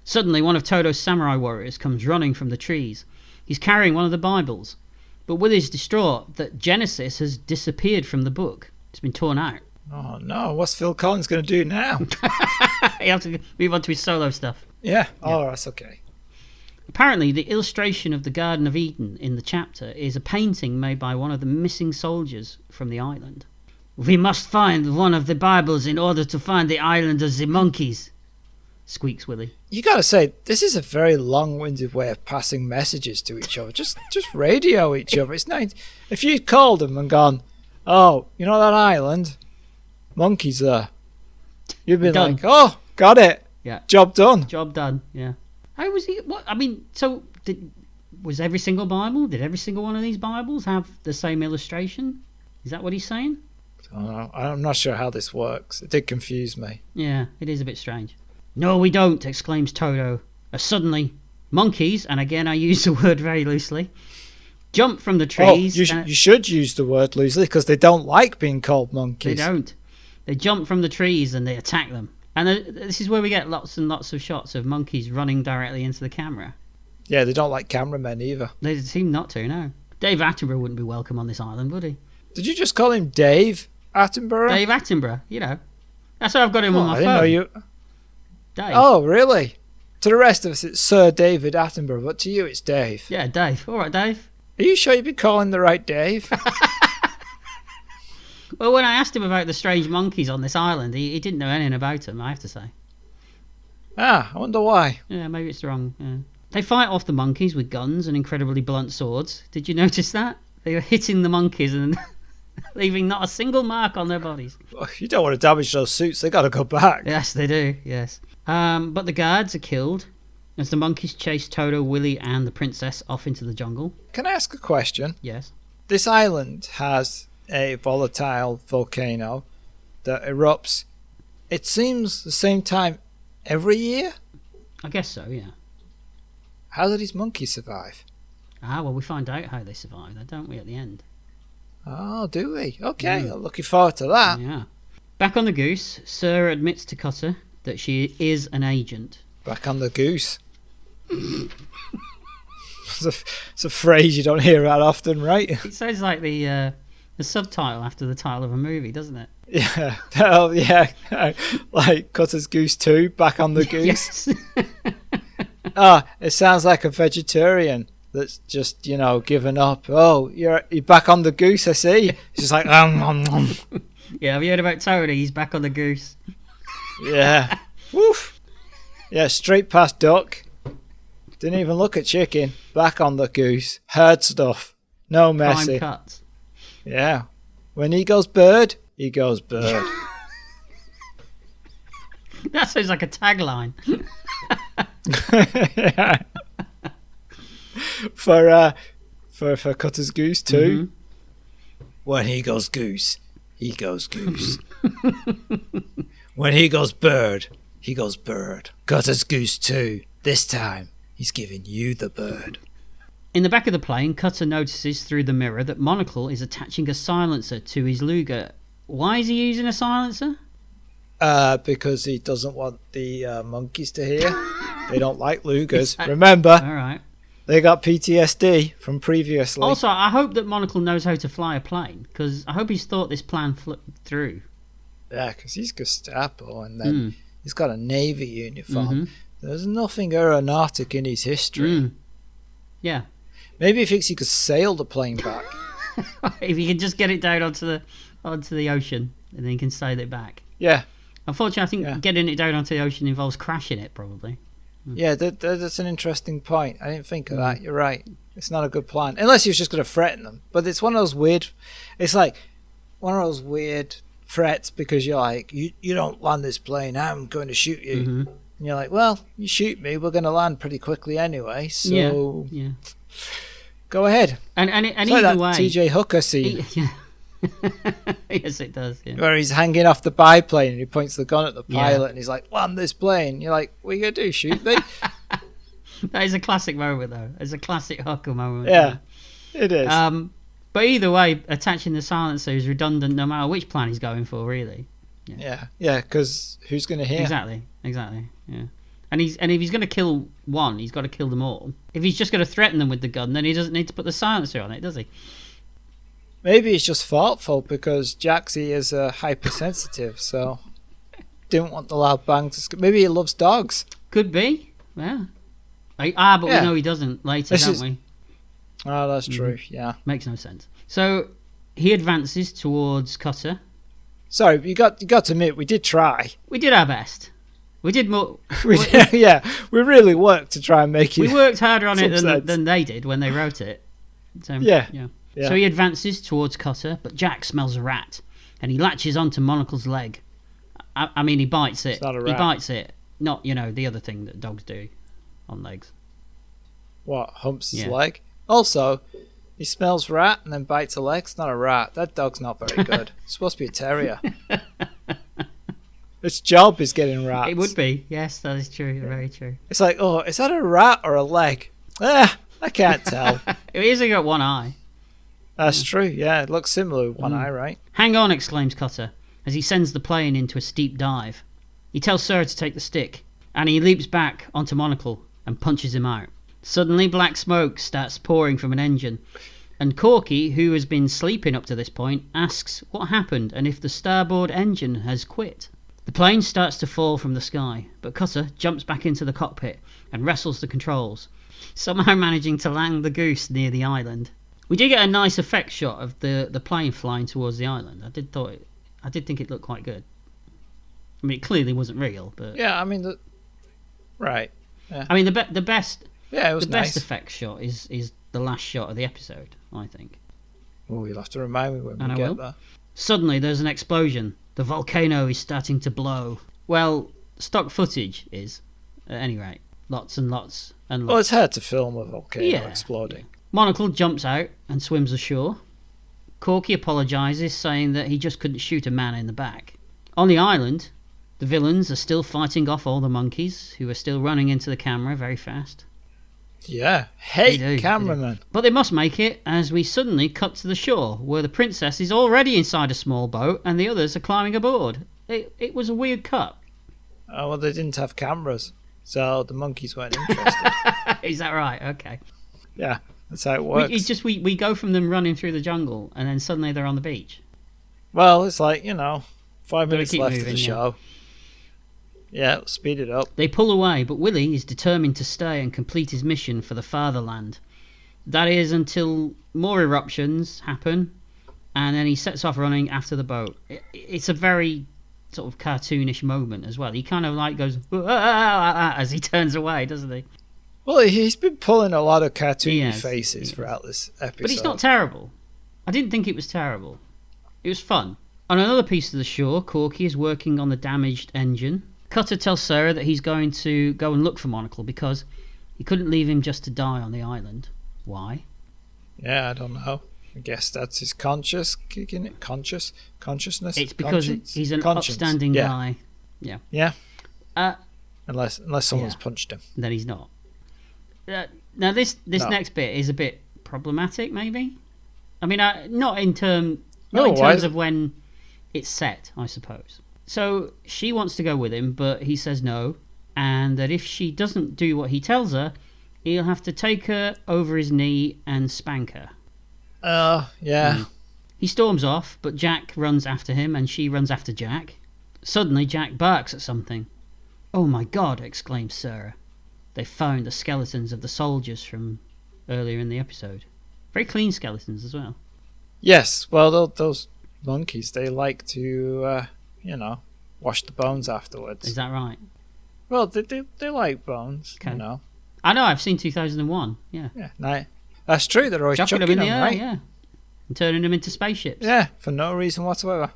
Suddenly one of Toto's samurai warriors comes running from the trees. He's carrying one of the Bibles. But Willie's distraught that Genesis has disappeared from the book. It's been torn out. Oh no, what's Phil Collins going to do now? He'll have to move on to his solo stuff. Yeah, oh, that's okay. Apparently, the illustration of the Garden of Eden in the chapter is a painting made by one of the missing soldiers from the island. We must find one of the Bibles in order to find the island of the monkeys, squeaks Willie. You got to say, this is a very long-winded way of passing messages to each other. Just radio each other. It's nice. If you'd called them and gone, oh, you know that island? Monkeys there. You'd be like, oh, got it. Yeah. Job done. Job done, yeah. How was he? What? I mean, so was every single Bible? Did every single one of these Bibles have the same illustration? Is that what he's saying? I don't know. I'm not sure how this works. It did confuse me. Yeah, it is a bit strange. No, we don't, exclaims Toto. As suddenly, monkeys, and again I use the word very loosely, jump from the trees. Oh, you should use the word loosely because they don't like being called monkeys. They don't. They jump from the trees and they attack them. And this is where we get lots and lots of shots of monkeys running directly into the camera. Yeah, they don't like cameramen either. They seem not to, no. Dave Attenborough wouldn't be welcome on this island, would he? Did you just call him Dave Attenborough? Dave Attenborough, you know. That's how I've got him on my I phone. didn't know you. Dave. Oh, really? To the rest of us, it's Sir David Attenborough, but to you, it's Dave. Yeah, Dave. All right, Dave. Are you sure you've been calling the right Dave? Well, when I asked him about the strange monkeys on this island, he didn't know anything about them, I have to say. I wonder why. Yeah, maybe it's wrong. Yeah. They fight off the monkeys with guns and incredibly blunt swords. Did you notice that? They were hitting the monkeys and leaving not a single mark on their bodies. You don't want to damage those suits. They got to go back. Yes, they do. Yes. But the guards are killed as the monkeys chase Toto, Willie, and the princess off into the jungle. Can I ask a question? Yes. This island has a volatile volcano that erupts, it seems, the same time every year? I guess so, yeah. How do these monkeys survive? Well, we find out how they survive, though, don't we, at the end? Oh, do we? Okay, I'm looking forward to that. Yeah. Back on the Goose, Sarah admits to Cutter that she is an agent. Back on the Goose. It's a phrase you don't hear that often, right? It sounds like the subtitle after the title of a movie, doesn't it? Yeah. Oh, yeah. Like Cutter's Goose 2, Back on the Goose. Yes. It sounds like a vegetarian that's just, given up. Oh, you're back on the goose, I see. It's just like, Yeah, have you heard about Tony? He's back on the goose. Yeah. Woof. Yeah, straight past duck. Didn't even look at chicken. Back on the goose. Heard stuff. No messy. Prime cuts. Yeah. When he goes bird, he goes bird. That sounds like a tagline. Yeah. For Cutter's Goose too. Mm-hmm. When he goes goose, he goes goose. When he goes bird, he goes bird. Cutter's Goose 2. This time, he's giving you the bird. In the back of the plane, Cutter notices through the mirror that Monocle is attaching a silencer to his Luger. Why is he using a silencer? Because he doesn't want the monkeys to hear. They don't like Lugers. Remember, all right. They got PTSD from previously. Also, I hope that Monocle knows how to fly a plane, because I hope he's thought this plan through. Yeah, because he's Gestapo, and then he's got a Navy uniform. Mm-hmm. There's nothing aeronautic in his history. Yeah. Maybe he thinks he could sail the plane back. If he can just get it down onto the ocean, and then he can sail it back. Yeah. Unfortunately, I think getting it down onto the ocean involves crashing it, probably. Yeah, that's an interesting point. I didn't think of that. You're right. It's not a good plan. Unless he was just going to threaten them. But it's one of those weird... It's like one of those weird threats because you're like, you don't land this plane, I'm going to shoot you. Mm-hmm. And you're like, well, you shoot me, we're going to land pretty quickly anyway. So yeah. Go ahead. And it's either like that way... TJ Hooker scene. Yes, it does. Yeah. Where he's hanging off the biplane and he points the gun at the pilot and he's like, land this plane. You're like, what are you going to do, shoot me? That is a classic moment, though. It's a classic Hooker moment. Yeah, it is. But either way, attaching the silencer is redundant no matter which plan he's going for, really. Yeah, because who's going to hear? Exactly, yeah. And if he's going to kill one, he's got to kill them all. If he's just going to threaten them with the gun, then he doesn't need to put the silencer on it, does he? Maybe he's just thoughtful because Jaxie is hypersensitive, so didn't want the loud bang to... Maybe he loves dogs. Could be, yeah. We know he doesn't later, don't we? Oh, that's true, yeah. Makes no sense. So he advances towards Cutter. Sorry, you got to admit, we did try. We did our best. We did more... we really worked to try and make it... We worked harder on it than they did when they wrote it. So, yeah. So he advances towards Cutter, but Jack smells a rat, and he latches onto Monocle's leg. I mean, he bites it. It's not a rat. He bites it, not, the other thing that dogs do on legs. What, humps his leg? Also, he smells rat and then bites a leg. It's not a rat. That dog's not very good. It's supposed to be a terrier. Its job is getting rats. It would be. Yes, that is true. Very true. It's like, oh, is that a rat or a leg? I can't tell. He's only got one eye. That's true, yeah. It looks similar with one eye, right? Hang on, exclaims Cutter, as he sends the plane into a steep dive. He tells Sarah to take the stick, and he leaps back onto Monocle and punches him out. Suddenly, black smoke starts pouring from an engine, And Corky, who has been sleeping up to this point, asks what happened and if the starboard engine has quit. The plane starts to fall from the sky, but Cutter jumps back into the cockpit and wrestles the controls, somehow managing to land the goose near the island. We do get a nice effect shot of the plane flying towards the island. I did think it looked quite good. I mean, it clearly wasn't real, but yeah, I mean, right. Yeah. I mean, the best. Yeah, it was the nice. best effect shot is the last shot of the episode, I think. Oh, you'll have to remind me when And we get there. Suddenly, there's an explosion. The volcano is starting to blow. Well, stock footage is, at any rate. Lots and lots and lots. Well, it's hard to film a volcano Yeah. exploding. Monocle jumps out and swims ashore. Corky apologises, saying that he just couldn't shoot a man in the back. On the island, the villains are still fighting off all the monkeys, who are still running into the camera very fast. Yeah, hate They do. cameramen. But they must make it, as we suddenly cut to the shore, where the princess is already inside a small boat and the others are climbing aboard. It was a weird cut. Oh, well, they didn't have cameras, so the monkeys weren't interested. Is that right? Okay. Yeah, that's how it works. We go from them running through the jungle and then suddenly they're on the beach. Well, it's like, 5 Gotta minutes keep left of moving, the yeah. show. Yeah, speed it up. They pull away, but Willie is determined to stay and complete his mission for the fatherland. That is until more eruptions happen, and then he sets off running after the boat. It's a very sort of cartoonish moment as well. He kind of like goes as he turns away, doesn't he? Well, he's been pulling a lot of cartoony He has, faces throughout this episode. But it's not terrible. I didn't think it was terrible. It was fun. On another piece of the shore, Corky is working on the damaged engine. Cutter tells Sarah that he's going to go and look for Monocle because he couldn't leave him just to die on the island. Why? Yeah, I don't know. I guess that's his consciousness. It's because Conscience? he's an Conscience. upstanding Yeah. guy. Yeah. Uh, Unless someone's Yeah. punched him. then he's not. Now this No. next bit is a bit problematic, maybe. I mean, not in terms why? of when it's set, I suppose. So she wants to go with him, but he says no, and that if she doesn't do what he tells her, he'll have to take her over his knee and spank her. Yeah. He storms off, but Jack runs after him, and she runs after Jack. Suddenly, Jack barks at something. "Oh my God!" exclaims Sarah. They found the skeletons of the soldiers from earlier in the episode. Very clean skeletons as well. Yes, well, those monkeys, they like to, wash the bones afterwards. Is that right? Well, they like bones, Okay. I know, I've seen 2001, yeah. Yeah, no, that's true, they're always Chucking chucking them in them, the air, right? yeah. And turning them into spaceships. Yeah, for no reason whatsoever.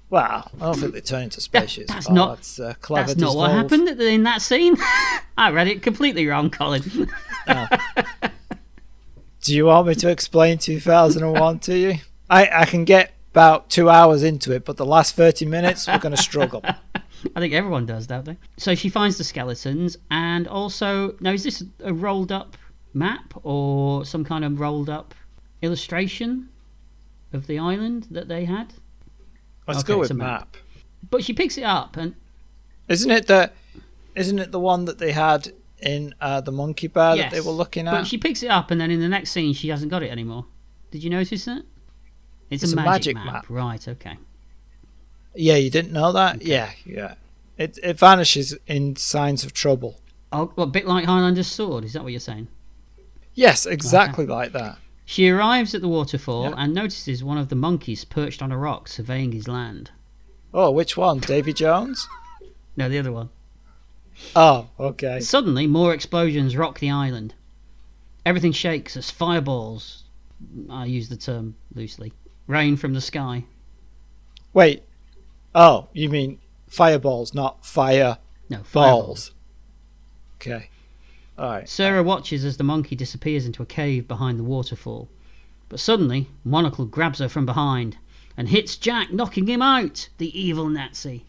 Well, I don't think they turn into spaceships. That's but not- That's clever. That's not what dissolve. happened in that scene. I read it completely wrong, Colin. Oh. Do you want me to explain 2001 to you? I can get about 2 hours into it, but the last 30 minutes, we're going to struggle. I think everyone does, don't they? So she finds the skeletons, and also... Now, is this a rolled up map or some kind of rolled up illustration of the island that they had? Let's Okay, go it's with a map. map. But she picks it up, and Isn't it the one that they had in the monkey bar yes, that they were looking at? but she picks it up, and then in the next scene, she hasn't got it anymore. Did you notice that? It's a magic map. Right, okay. Yeah, you didn't know that? Yeah. It vanishes in signs of trouble. Oh, a bit like Highlander's sword, is that what you're saying? Yes, exactly like that. She arrives at the waterfall Yeah. and notices one of the monkeys perched on a rock surveying his land. Oh, which one? Davy Jones? No, the other one. Oh, okay. Suddenly, more explosions rock the island. Everything shakes as fireballs, I use the term loosely, rain from the sky. Wait. Oh, you mean fireballs, not fireballs. No, fireballs. Okay. All right. Sarah watches as the monkey disappears into a cave behind the waterfall. But suddenly, Monocle grabs her from behind and hits Jack, knocking him out, the evil Nazi.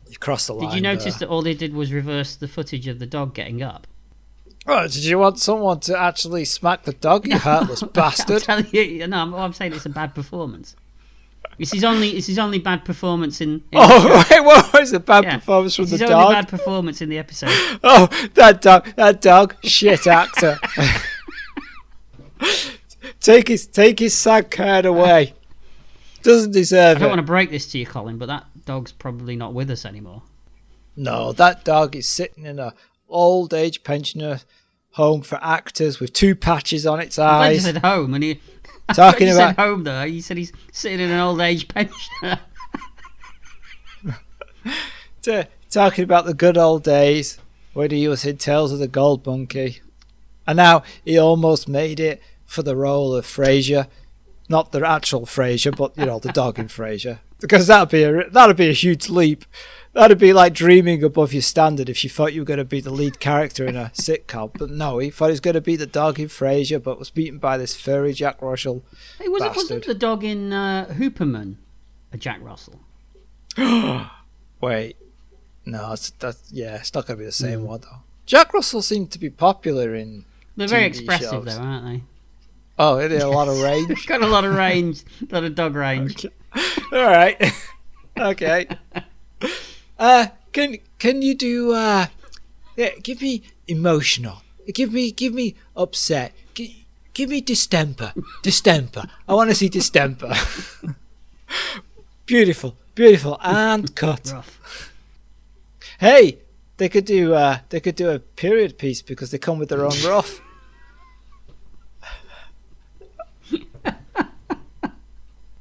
You crossed the line. Did you notice there. that all they did was reverse the footage of the dog getting up? Oh, did you want someone to actually smack the dog, you heartless bastard? I'm telling you, no, I'm saying it's a bad performance. It's his only bad performance in Oh, wait, what was the bad yeah, performance from it's the his dog? only bad performance in the episode. Oh, that dog, shit actor. Take his sad card away. Doesn't deserve I don't it. want to break this to you, Colin, but that dog's probably not with us anymore. No, that dog is sitting in a old age pensioner home for actors with 2 patches on its I'm glad you eyes. said home, and you Talking you about said home though. You said he's sitting in an old age pensioner. talking about the good old days when he was in Tales of the Gold Monkey, and now he almost made it for the role of Frasier, not the actual Frasier, but the dog in Frasier, because that'd be a huge leap. That'd be like dreaming above your standard if you thought you were going to be the lead character in a sitcom. But no, he thought he was going to be the dog in Frasier, but was beaten by this furry Jack Russell Wasn't the dog in Hooperman a Jack Russell? Wait, no, it's not going to be the same one though. Jack Russell seemed to be popular in They're very TV expressive shows. though, aren't they? Oh, it had a lot of range. Got a lot of range, a lot of dog range. Okay. All right. Okay. Can you do give me emotional. Give me upset. Give me distemper. I want to see distemper. Beautiful. And cut. Rough. Hey, they could do a period piece because they come with their own rough.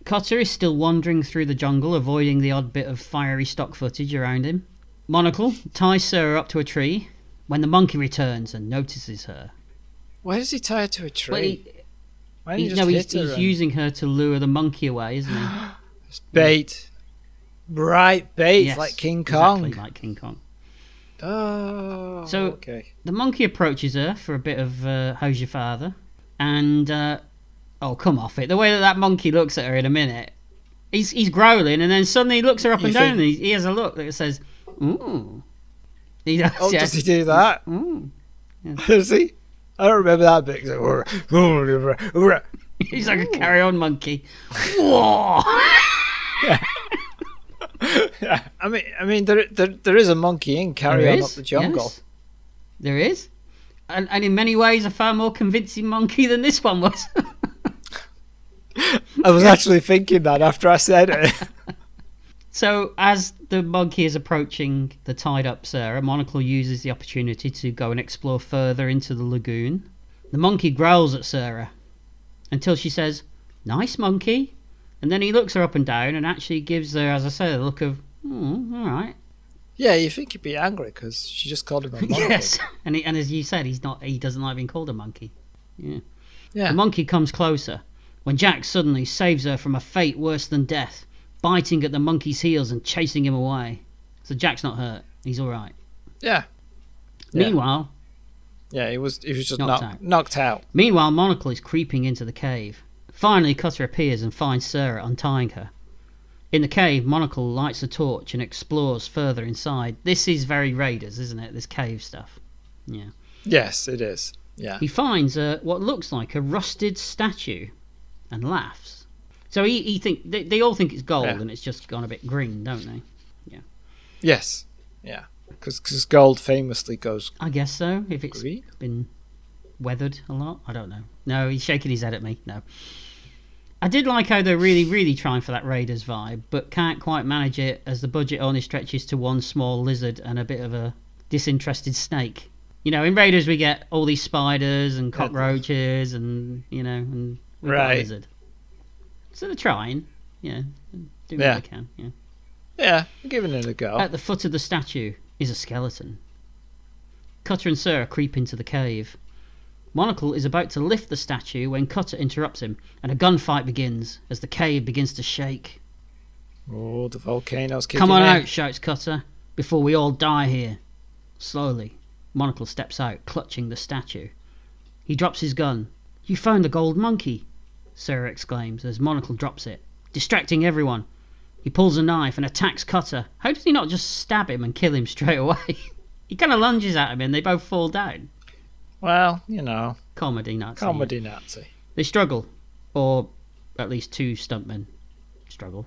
Cotter is still wandering through the jungle, avoiding the odd bit of fiery stock footage around him. Monocle ties Sarah up to a tree when the monkey returns and notices her. Why does he tie her to a tree? Why didn't he just hit her he's using her to lure the monkey away, isn't he? It's bait. Right, bait, Yes, like King Kong. Exactly like King Kong. Oh, So okay. the monkey approaches her for a bit of how's your father? And, oh, come off it. The way that monkey looks at her in a minute. He's growling and then suddenly he looks her up and down and he has a look that says, ooh. He does, Oh, yeah. does he do that? Ooh. Yeah. Does he? I don't remember that bit. He's like a carry-on monkey. Whoa! Yeah. I mean, there is a monkey in Carry There On is, Up the Jungle. yes. There is. And in many ways a far more convincing monkey than this one was. I was actually thinking that after I said it. So as the monkey is approaching the tied up Sarah, Monocle uses the opportunity to go and explore further into the lagoon. The monkey growls at Sarah until she says, "Nice monkey." And then he looks her up and down and actually gives her, as I said, a look of, all right. Yeah, you think he'd be angry because she just called him a monkey. Yes, and as you said, he doesn't like being called a monkey. Yeah. Yeah. The monkey comes closer when Jack suddenly saves her from a fate worse than death, biting at the monkey's heels and chasing him away. So Jack's not hurt. He's all right. Yeah. Meanwhile, Yeah, he was just Knocked knocked out. Monocle is creeping into the cave. Finally, Cutter appears and finds Sarah untying her. In the cave, Monocle lights a torch and explores further inside. This is very Raiders, isn't it? This cave stuff. Yeah. Yes, it is. Yeah. He finds what looks like a rusted statue and laughs. So he they all think it's gold and it's just gone a bit green, don't they? Yeah. Yes. Yeah. Because gold famously goes I guess so. If it's green. been weathered a lot, I don't know. No, he's shaking his head at me. No. I did like how they're really, really trying for that Raiders vibe, but can't quite manage it as the budget only stretches to one small lizard and a bit of a disinterested snake. You know, in Raiders we get all these spiders and cockroaches and, and we've got a lizard. So they're trying, doing what they can, Yeah, I'm giving it a go. At the foot of the statue is a skeleton. Cutter and Sarah creep into the cave. Monocle is about to lift the statue when Cutter interrupts him, and a gunfight begins as the cave begins to shake. Oh, the volcano's kicking "Come on in. out," shouts Cutter, "before we all die here." Slowly, Monocle steps out, clutching the statue. He drops his gun. "You found the gold monkey," Sarah exclaims as Monocle drops it, distracting everyone. He pulls a knife and attacks Cutter. How does he not just stab him and kill him straight away? He kind of lunges at him and they both fall down. Well, Comedy Nazi. comedy Nazi. They struggle, or at least two stuntmen struggle.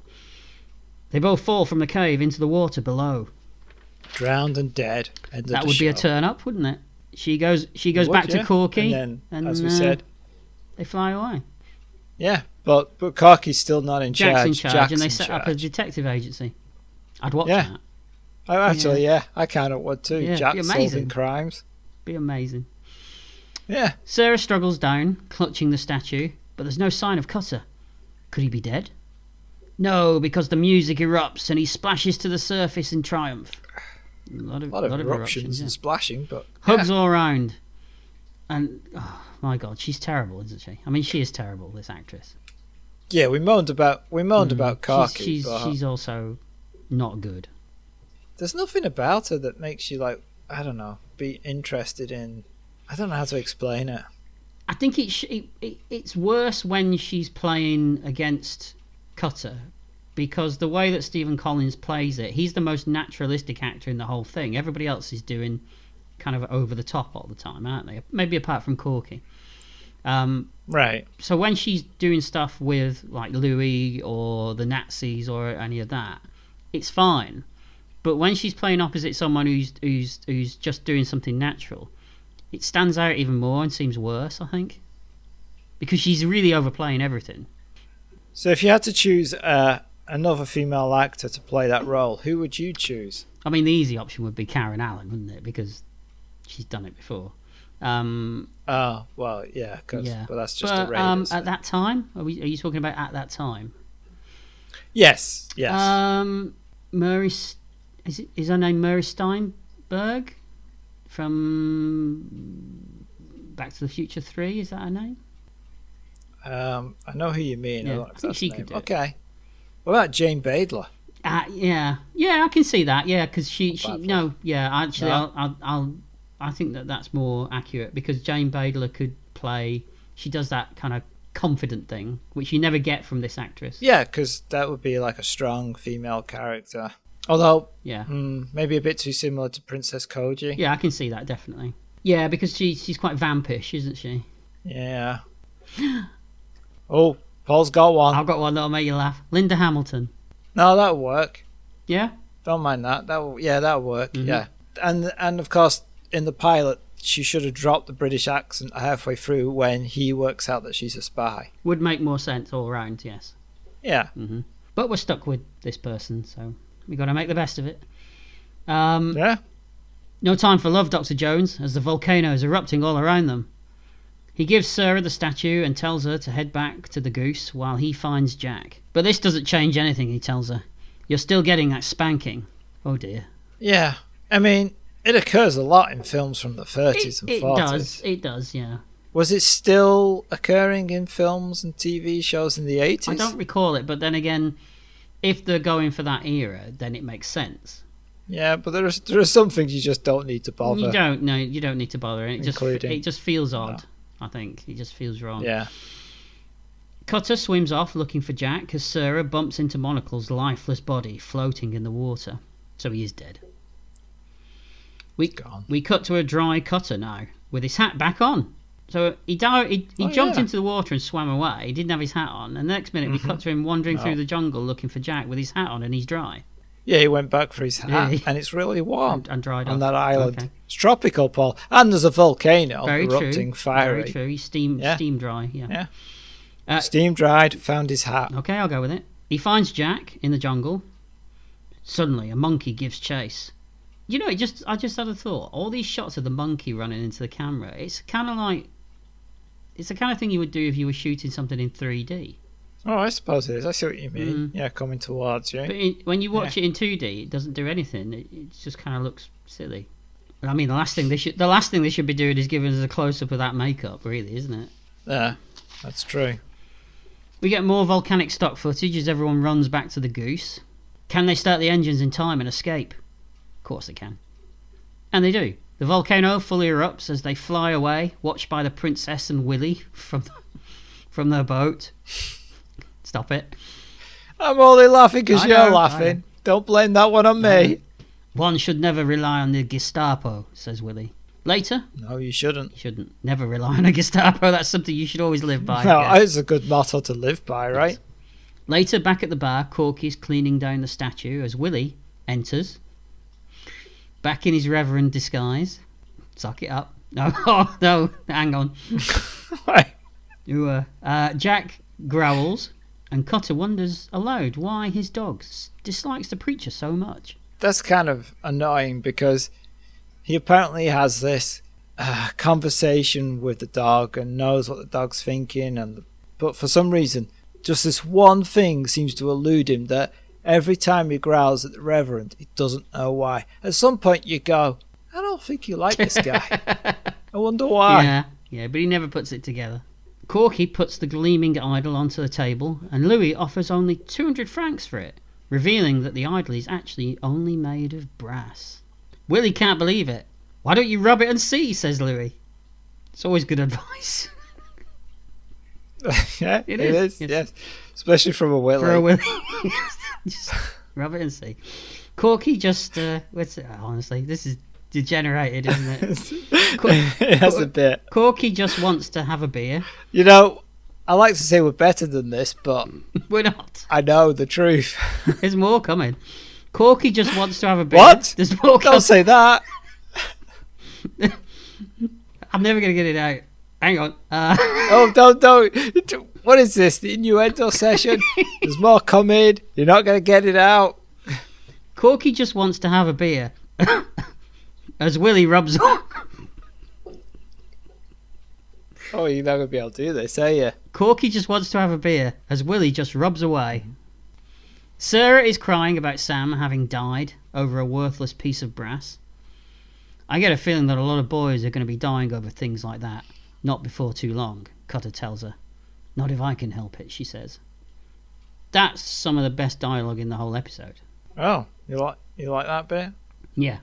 They both fall from the cave into the water below. Drowned and dead. End of That the would be a show. turn up, wouldn't it? She goes Would, back to yeah. Corky, And then, as we said, they fly away. Yeah, but Corky's still not in Jack's charge. in charge, Jack's and they in set up a charge. detective agency. I'd watch Yeah. that. Oh, actually, yeah, I kind of would too. Yeah, Jack be amazing. solving crimes. Be amazing. Yeah. Sarah struggles down, clutching the statue, but there's no sign of Cutter. Could he be dead? No, because the music erupts and he splashes to the surface in triumph. A lot of eruptions yeah. and splashing, but Hugs all around. And, oh my God, she's terrible, isn't she? I mean, she is terrible, this actress. yeah, we moaned about Corky, but She's also not good. there's nothing about her that makes you like, I don't know, be interested in. I don't know how to explain it. I think it's worse when she's playing against Cutter, because the way that Stephen Collins plays it, he's the most naturalistic actor in the whole thing. Everybody else is doing kind of over the top all the time, aren't they? Maybe apart from Corky. Right. So when she's doing stuff with like Louis or the Nazis or any of that, it's fine. But when she's playing opposite someone who's just doing something natural, it stands out even more and seems worse, I think, because she's really overplaying everything. So if you had to choose another female actor to play that role, who would you choose? I mean, the easy option would be Karen Allen, wouldn't it? Because she's done it before. Oh, well, yeah, but that's just a Raiders. At that time, are you talking about at that time? Yes. Murray, is her name Murray Steinberg from Back to the Future 3? Is that her name? I know who you mean. Yeah, I don't know if that's she the could name. do it. Okay. What about Jane Badler? Yeah, I can see that. Yeah, because she No. I think that's more accurate, because Jane Badler could play. She does that kind of confident thing, which you never get from this actress. Yeah, because that would be like a strong female character. Although, yeah, maybe a bit too similar to Princess Koji. Yeah, I can see that definitely. Yeah, because she's quite vampish, isn't she? Yeah. Oh, Paul's got one. I've got one that'll make you laugh. Linda Hamilton. No, that'll work. Yeah. Don't mind that. That'll work. Mm-hmm. Yeah, and of course in the pilot she should have dropped the British accent halfway through when he works out that she's a spy. Would make more sense all around. Yes. Yeah. Mm-hmm. But we're stuck with this person, so we got to make the best of it. Yeah. No time for love, Dr. Jones, as the volcano is erupting all around them. He gives Sarah the statue and tells her to head back to the Goose while he finds Jack. But this doesn't change anything, he tells her. You're still getting that spanking. Oh dear. Yeah. I mean, it occurs a lot in films from the 30s and 40s. It does, yeah. Was it still occurring in films and TV shows in the 80s? I don't recall it, but then again, if they're going for that era, then it makes sense. Yeah, but there are some things you just don't need to bother. You don't need to bother. It just feels odd. I think it just feels wrong. Yeah. Cutter swims off looking for Jack as Sarah bumps into Monocle's lifeless body floating in the water. So he is dead. We cut to a dry Cutter now with his hat back on. So he jumped into the water and swam away. He didn't have his hat on, and the next minute we cut to him wandering through the jungle looking for Jack with his hat on, and he's dry. Yeah, he went back for his hat, and it's really warm and dried on off. that island. Okay. It's tropical, Paul, and there's a volcano erupting true. fiery. Very true. He's steam dry. Yeah. Steam dried. Found his hat. Okay, I'll go with it. He finds Jack in the jungle. Suddenly, a monkey gives chase. You know, I just had a thought. All these shots of the monkey running into the camera. It's kind of like, it's the kind of thing you would do if you were shooting something in 3D. Oh, I suppose it is. I see what you mean. Yeah, coming towards you. But when you watch it in 2D, it doesn't do anything. It just kind of looks silly. I mean, the last thing they should be doing is giving us a close up of that makeup, really, isn't it? Yeah, that's true. We get more volcanic stock footage as everyone runs back to the Goose. Can they start the engines in time and escape? Of course they can. And they do. The volcano fully erupts as they fly away, watched by the Princess and Willie from their boat. Stop it. I'm only laughing because you're laughing. Don't blame that one on me. One should never rely on the Gestapo, says Willie. Later? No, you shouldn't. You shouldn't. Never rely on a Gestapo. That's something you should always live by. No, it's a good motto to live by, right? Yes. Later, back at the bar, Corky's cleaning down the statue as Willie enters. Back in his reverend disguise. Suck it up. No, no, hang on. Right. Jack growls, and Cutter wonders aloud why his dog dislikes the preacher so much. That's kind of annoying because he apparently has this conversation with the dog and knows what the dog's thinking, but for some reason, just this one thing seems to elude him, that every time he growls at the Reverend, he doesn't know why. At some point you go, I don't think you like this guy. I wonder why. Yeah, but he never puts it together. Corky puts the gleaming idol onto the table, and Louis offers only 200 francs for it, revealing that the idol is actually only made of brass. Willie can't believe it. Why don't you rub it and see, says Louis. It's always good advice. Yeah, it is. Yes. Especially from a Willie. For a Willie. Just rub it and see. Corky just... honestly, this is degenerated, isn't it? It has a bit. Corky just wants to have a beer. You know, I like to say we're better than this, but... We're not. I know the truth. There's more coming. Corky just wants to have a beer. What? There's more coming. Don't say that. I'm never going to get it out. Hang on. Oh, don't. What is this? The innuendo session? There's more coming. You're not going to get it out. Corky just wants to have a beer. As Willie rubs on. Oh, you're not going to be able to do this, are you? Corky just wants to have a beer as Willie just rubs away. Sarah is crying about Sam having died over a worthless piece of brass. I get a feeling that a lot of boys are going to be dying over things like that. Not before too long, Cutter tells her. Not if I can help it, she says. That's some of the best dialogue in the whole episode. Oh, you like that bit? Yeah,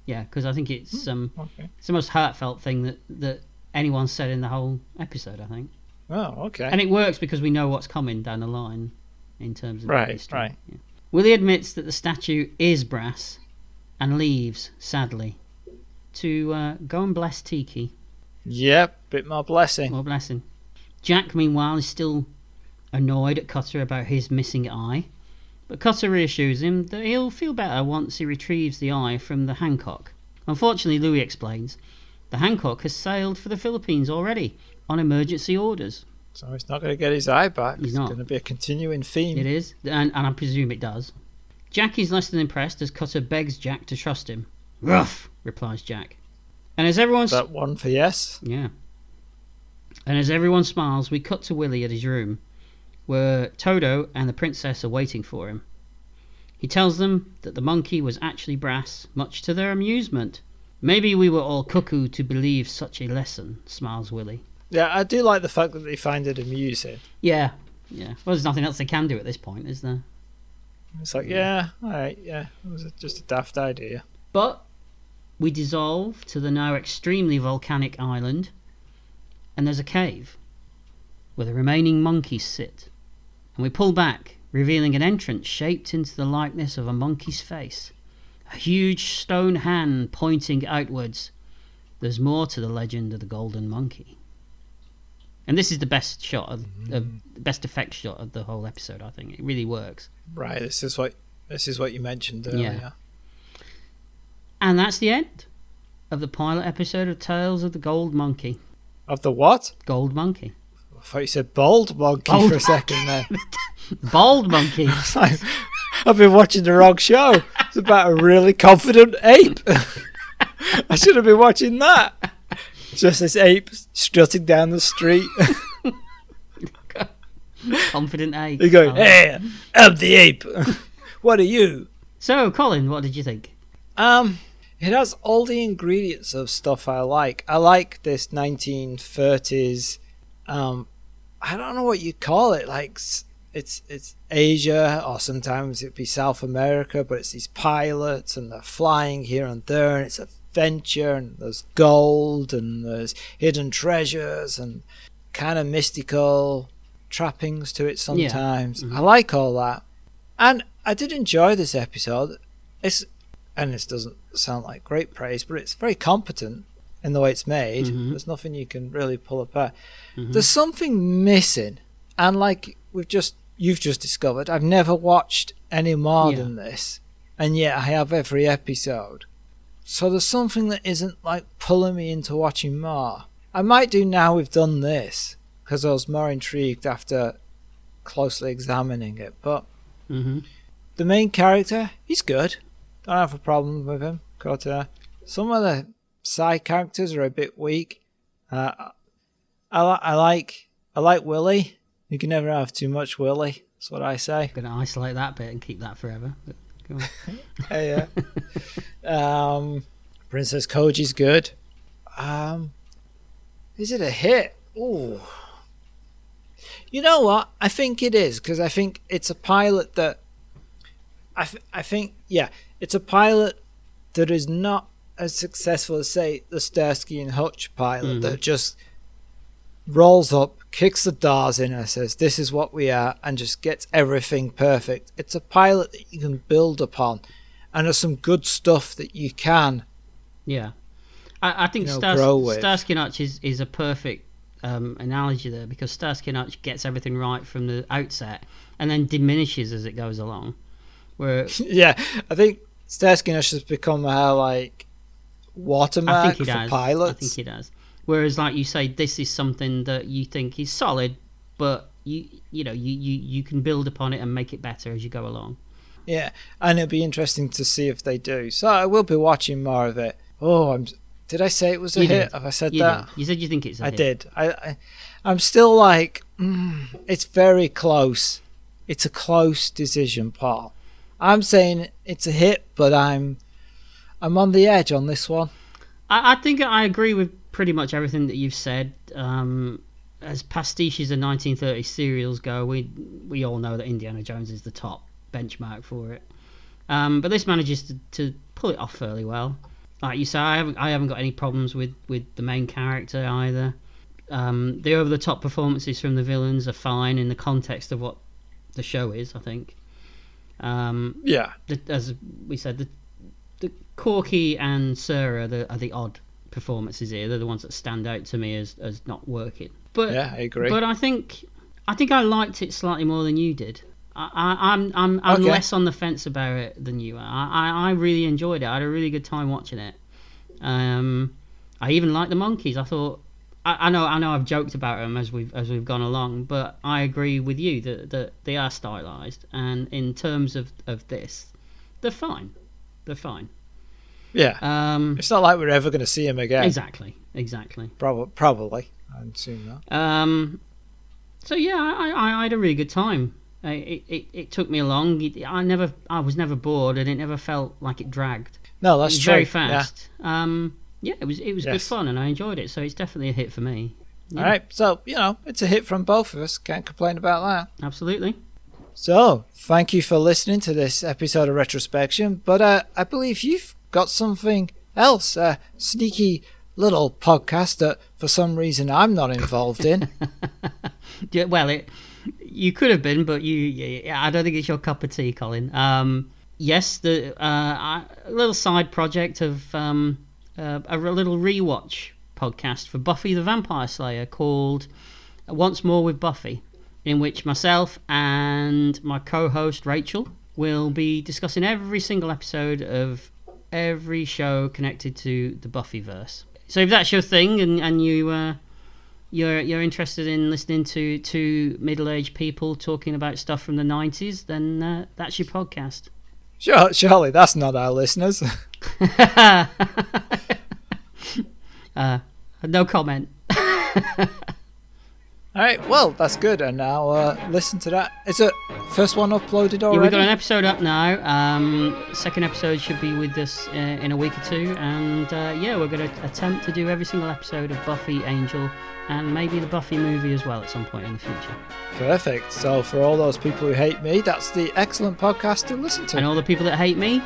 because I think it's Okay. it's the most heartfelt thing that anyone said in the whole episode, I think. Oh, okay. And it works because we know what's coming down the line in terms of history. Right. Yeah. Willie admits that the statue is brass and leaves, sadly, to go and bless Tiki. Yep, bit more blessing. More blessing. Jack, meanwhile, is still annoyed at Cutter about his missing eye, but Cutter reassures him that he'll feel better once he retrieves the eye from the Hancock. Unfortunately, Louis explains, the Hancock has sailed for the Philippines already, on emergency orders. So he's not going to get his eye back. He's It's not. going to be a continuing theme. It is, and I presume it does. Jack is less than impressed as Cutter begs Jack to trust him. Rough, replies Jack. And as everyone's... That one for yes? Yeah. And as everyone smiles, we cut to Willie at his room, where Toto and the princess are waiting for him. He tells them that the monkey was actually brass, much to their amusement. Maybe we were all cuckoo to believe such a lesson, smiles Willie. Yeah, I do like the fact that they find it amusing. Yeah. Well, there's nothing else they can do at this point, is there? It's like, yeah, alright, yeah. It was just a daft idea. But we dissolve to the now extremely volcanic island, and there's a cave where the remaining monkeys sit. And we pull back, revealing an entrance shaped into the likeness of a monkey's face. A huge stone hand pointing outwards. There's more to the legend of the golden monkey. And this is the best shot of the best effect shot of the whole episode, I think. It really works. Right, this is what you mentioned earlier. Yeah. And that's the end of the pilot episode of Tales of the Gold Monkey. Of the what? Gold Monkey. I thought you said bald monkey Bald for a second there. Bald Monkey. I've been watching the wrong show. It's about a really confident ape. I should have been watching that. Just this ape strutting down the street. Confident ape. You're going, hey, I'm the ape. What are you? So, Colin, what did you think? It has all the ingredients of stuff I like. I like this 1930s. I don't know what you call it. Like it's Asia, or sometimes it'd be South America, but it's these pilots and they're flying here and there, and it's adventure, and there's gold, and there's hidden treasures, and kind of mystical trappings to it sometimes. Yeah. Mm-hmm. I like all that, and I did enjoy this episode. And this doesn't sound like great praise, but it's very competent in the way it's made. Mm-hmm. There's nothing you can really pull apart. Mm-hmm. There's something missing, and like you've just discovered, I've never watched any more than this, and yet I have every episode. So there's something that isn't like pulling me into watching more. I might do now we've done this, because I was more intrigued after closely examining it. But the main character, he's good. Don't have a problem with him. Kota. Some of the side characters are a bit weak. I like Willie. You can never have too much Willie. That's what I say. I'm gonna isolate that bit and keep that forever. But go Yeah. Princess Koji's good. Is it a hit? Ooh. You know what? I think it is, because I think it's a pilot that I think it's a pilot that is not as successful as, say, the Starsky and Hutch pilot that just rolls up, kicks the doors in and says, this is what we are, and just gets everything perfect. It's a pilot that you can build upon, and there's some good stuff that you can I think Starsky and Hutch is a perfect analogy there, because Starsky and Hutch gets everything right from the outset and then diminishes as it goes along. Where I think Starsky and Hutch has become a watermark for pilots. I think he does. Whereas, like you say, this is something that you think is solid, but you can build upon it and make it better as you go along. Yeah, and it'll be interesting to see if they do. So I will be watching more of it. Did I say it was a hit? Have I said that? You said you think it's a hit. I did. I'm still it's very close. It's a close decision, Paul. I'm saying it's a hit, but I'm on the edge on this one. I think I agree with pretty much everything that you've said. As pastiches of 1930s serials go, we all know that Indiana Jones is the top benchmark for it. But this manages to pull it off fairly well. Like you say, I haven't got any problems with the main character either. The over-the-top performances from the villains are fine in the context of what the show is, I think. As we said, the Corky and Sarah are the odd performances here. They're the ones that stand out to me as not working. But yeah, I agree. But I think I liked it slightly more than you did. I'm less on the fence about it than you are. I really enjoyed it. I had a really good time watching it. I even liked the monkeys. I thought I know I've joked about them as we've gone along, but I agree with you that they are stylized, and in terms of this, they're fine. They're fine. Yeah. It's not like we're ever going to see him again. Exactly. Probably. I'd assume that. So yeah, I had a really good time. It took me along. I was never bored, and it never felt like it dragged. No, that's true. Very fast. Yeah. It was good fun, and I enjoyed it. So it's definitely a hit for me. Yeah. All right. So it's a hit from both of us. Can't complain about that. Absolutely. So thank you for listening to this episode of Retrospection. But I believe you've got something else, a sneaky little podcast that for some reason I'm not involved in. Well, you could have been, but I don't think it's your cup of tea, Colin. Yes, a little side project of a little rewatch podcast for Buffy the Vampire Slayer called Once More with Buffy, in which myself and my co-host Rachel will be discussing every single episode of every show connected to the Buffyverse. So if that's your thing, and you're interested in listening to two middle-aged people talking about stuff from the 90s, then that's your podcast. Sure, surely that's not our listeners. No comment. All right, well, that's good. And now listen to that. Is it first one uploaded already? Yeah, we've got an episode up now. Second episode should be with us in a week or two. And we're going to attempt to do every single episode of Buffy, Angel, and maybe the Buffy movie as well at some point in the future. Perfect. So for all those people who hate me, that's the excellent podcast to listen to. And all the people that hate me,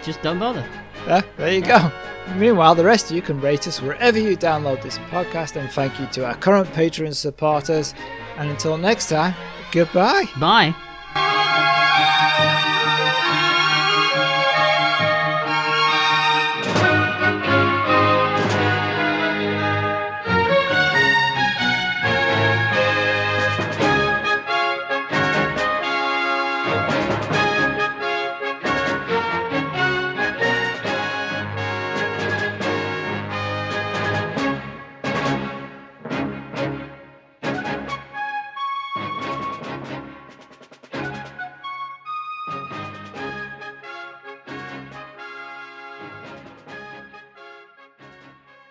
just don't bother. Yeah, there you go. Meanwhile, the rest of you can rate us wherever you download this podcast, and thank you to our current Patreon supporters. And until next time, goodbye. Bye.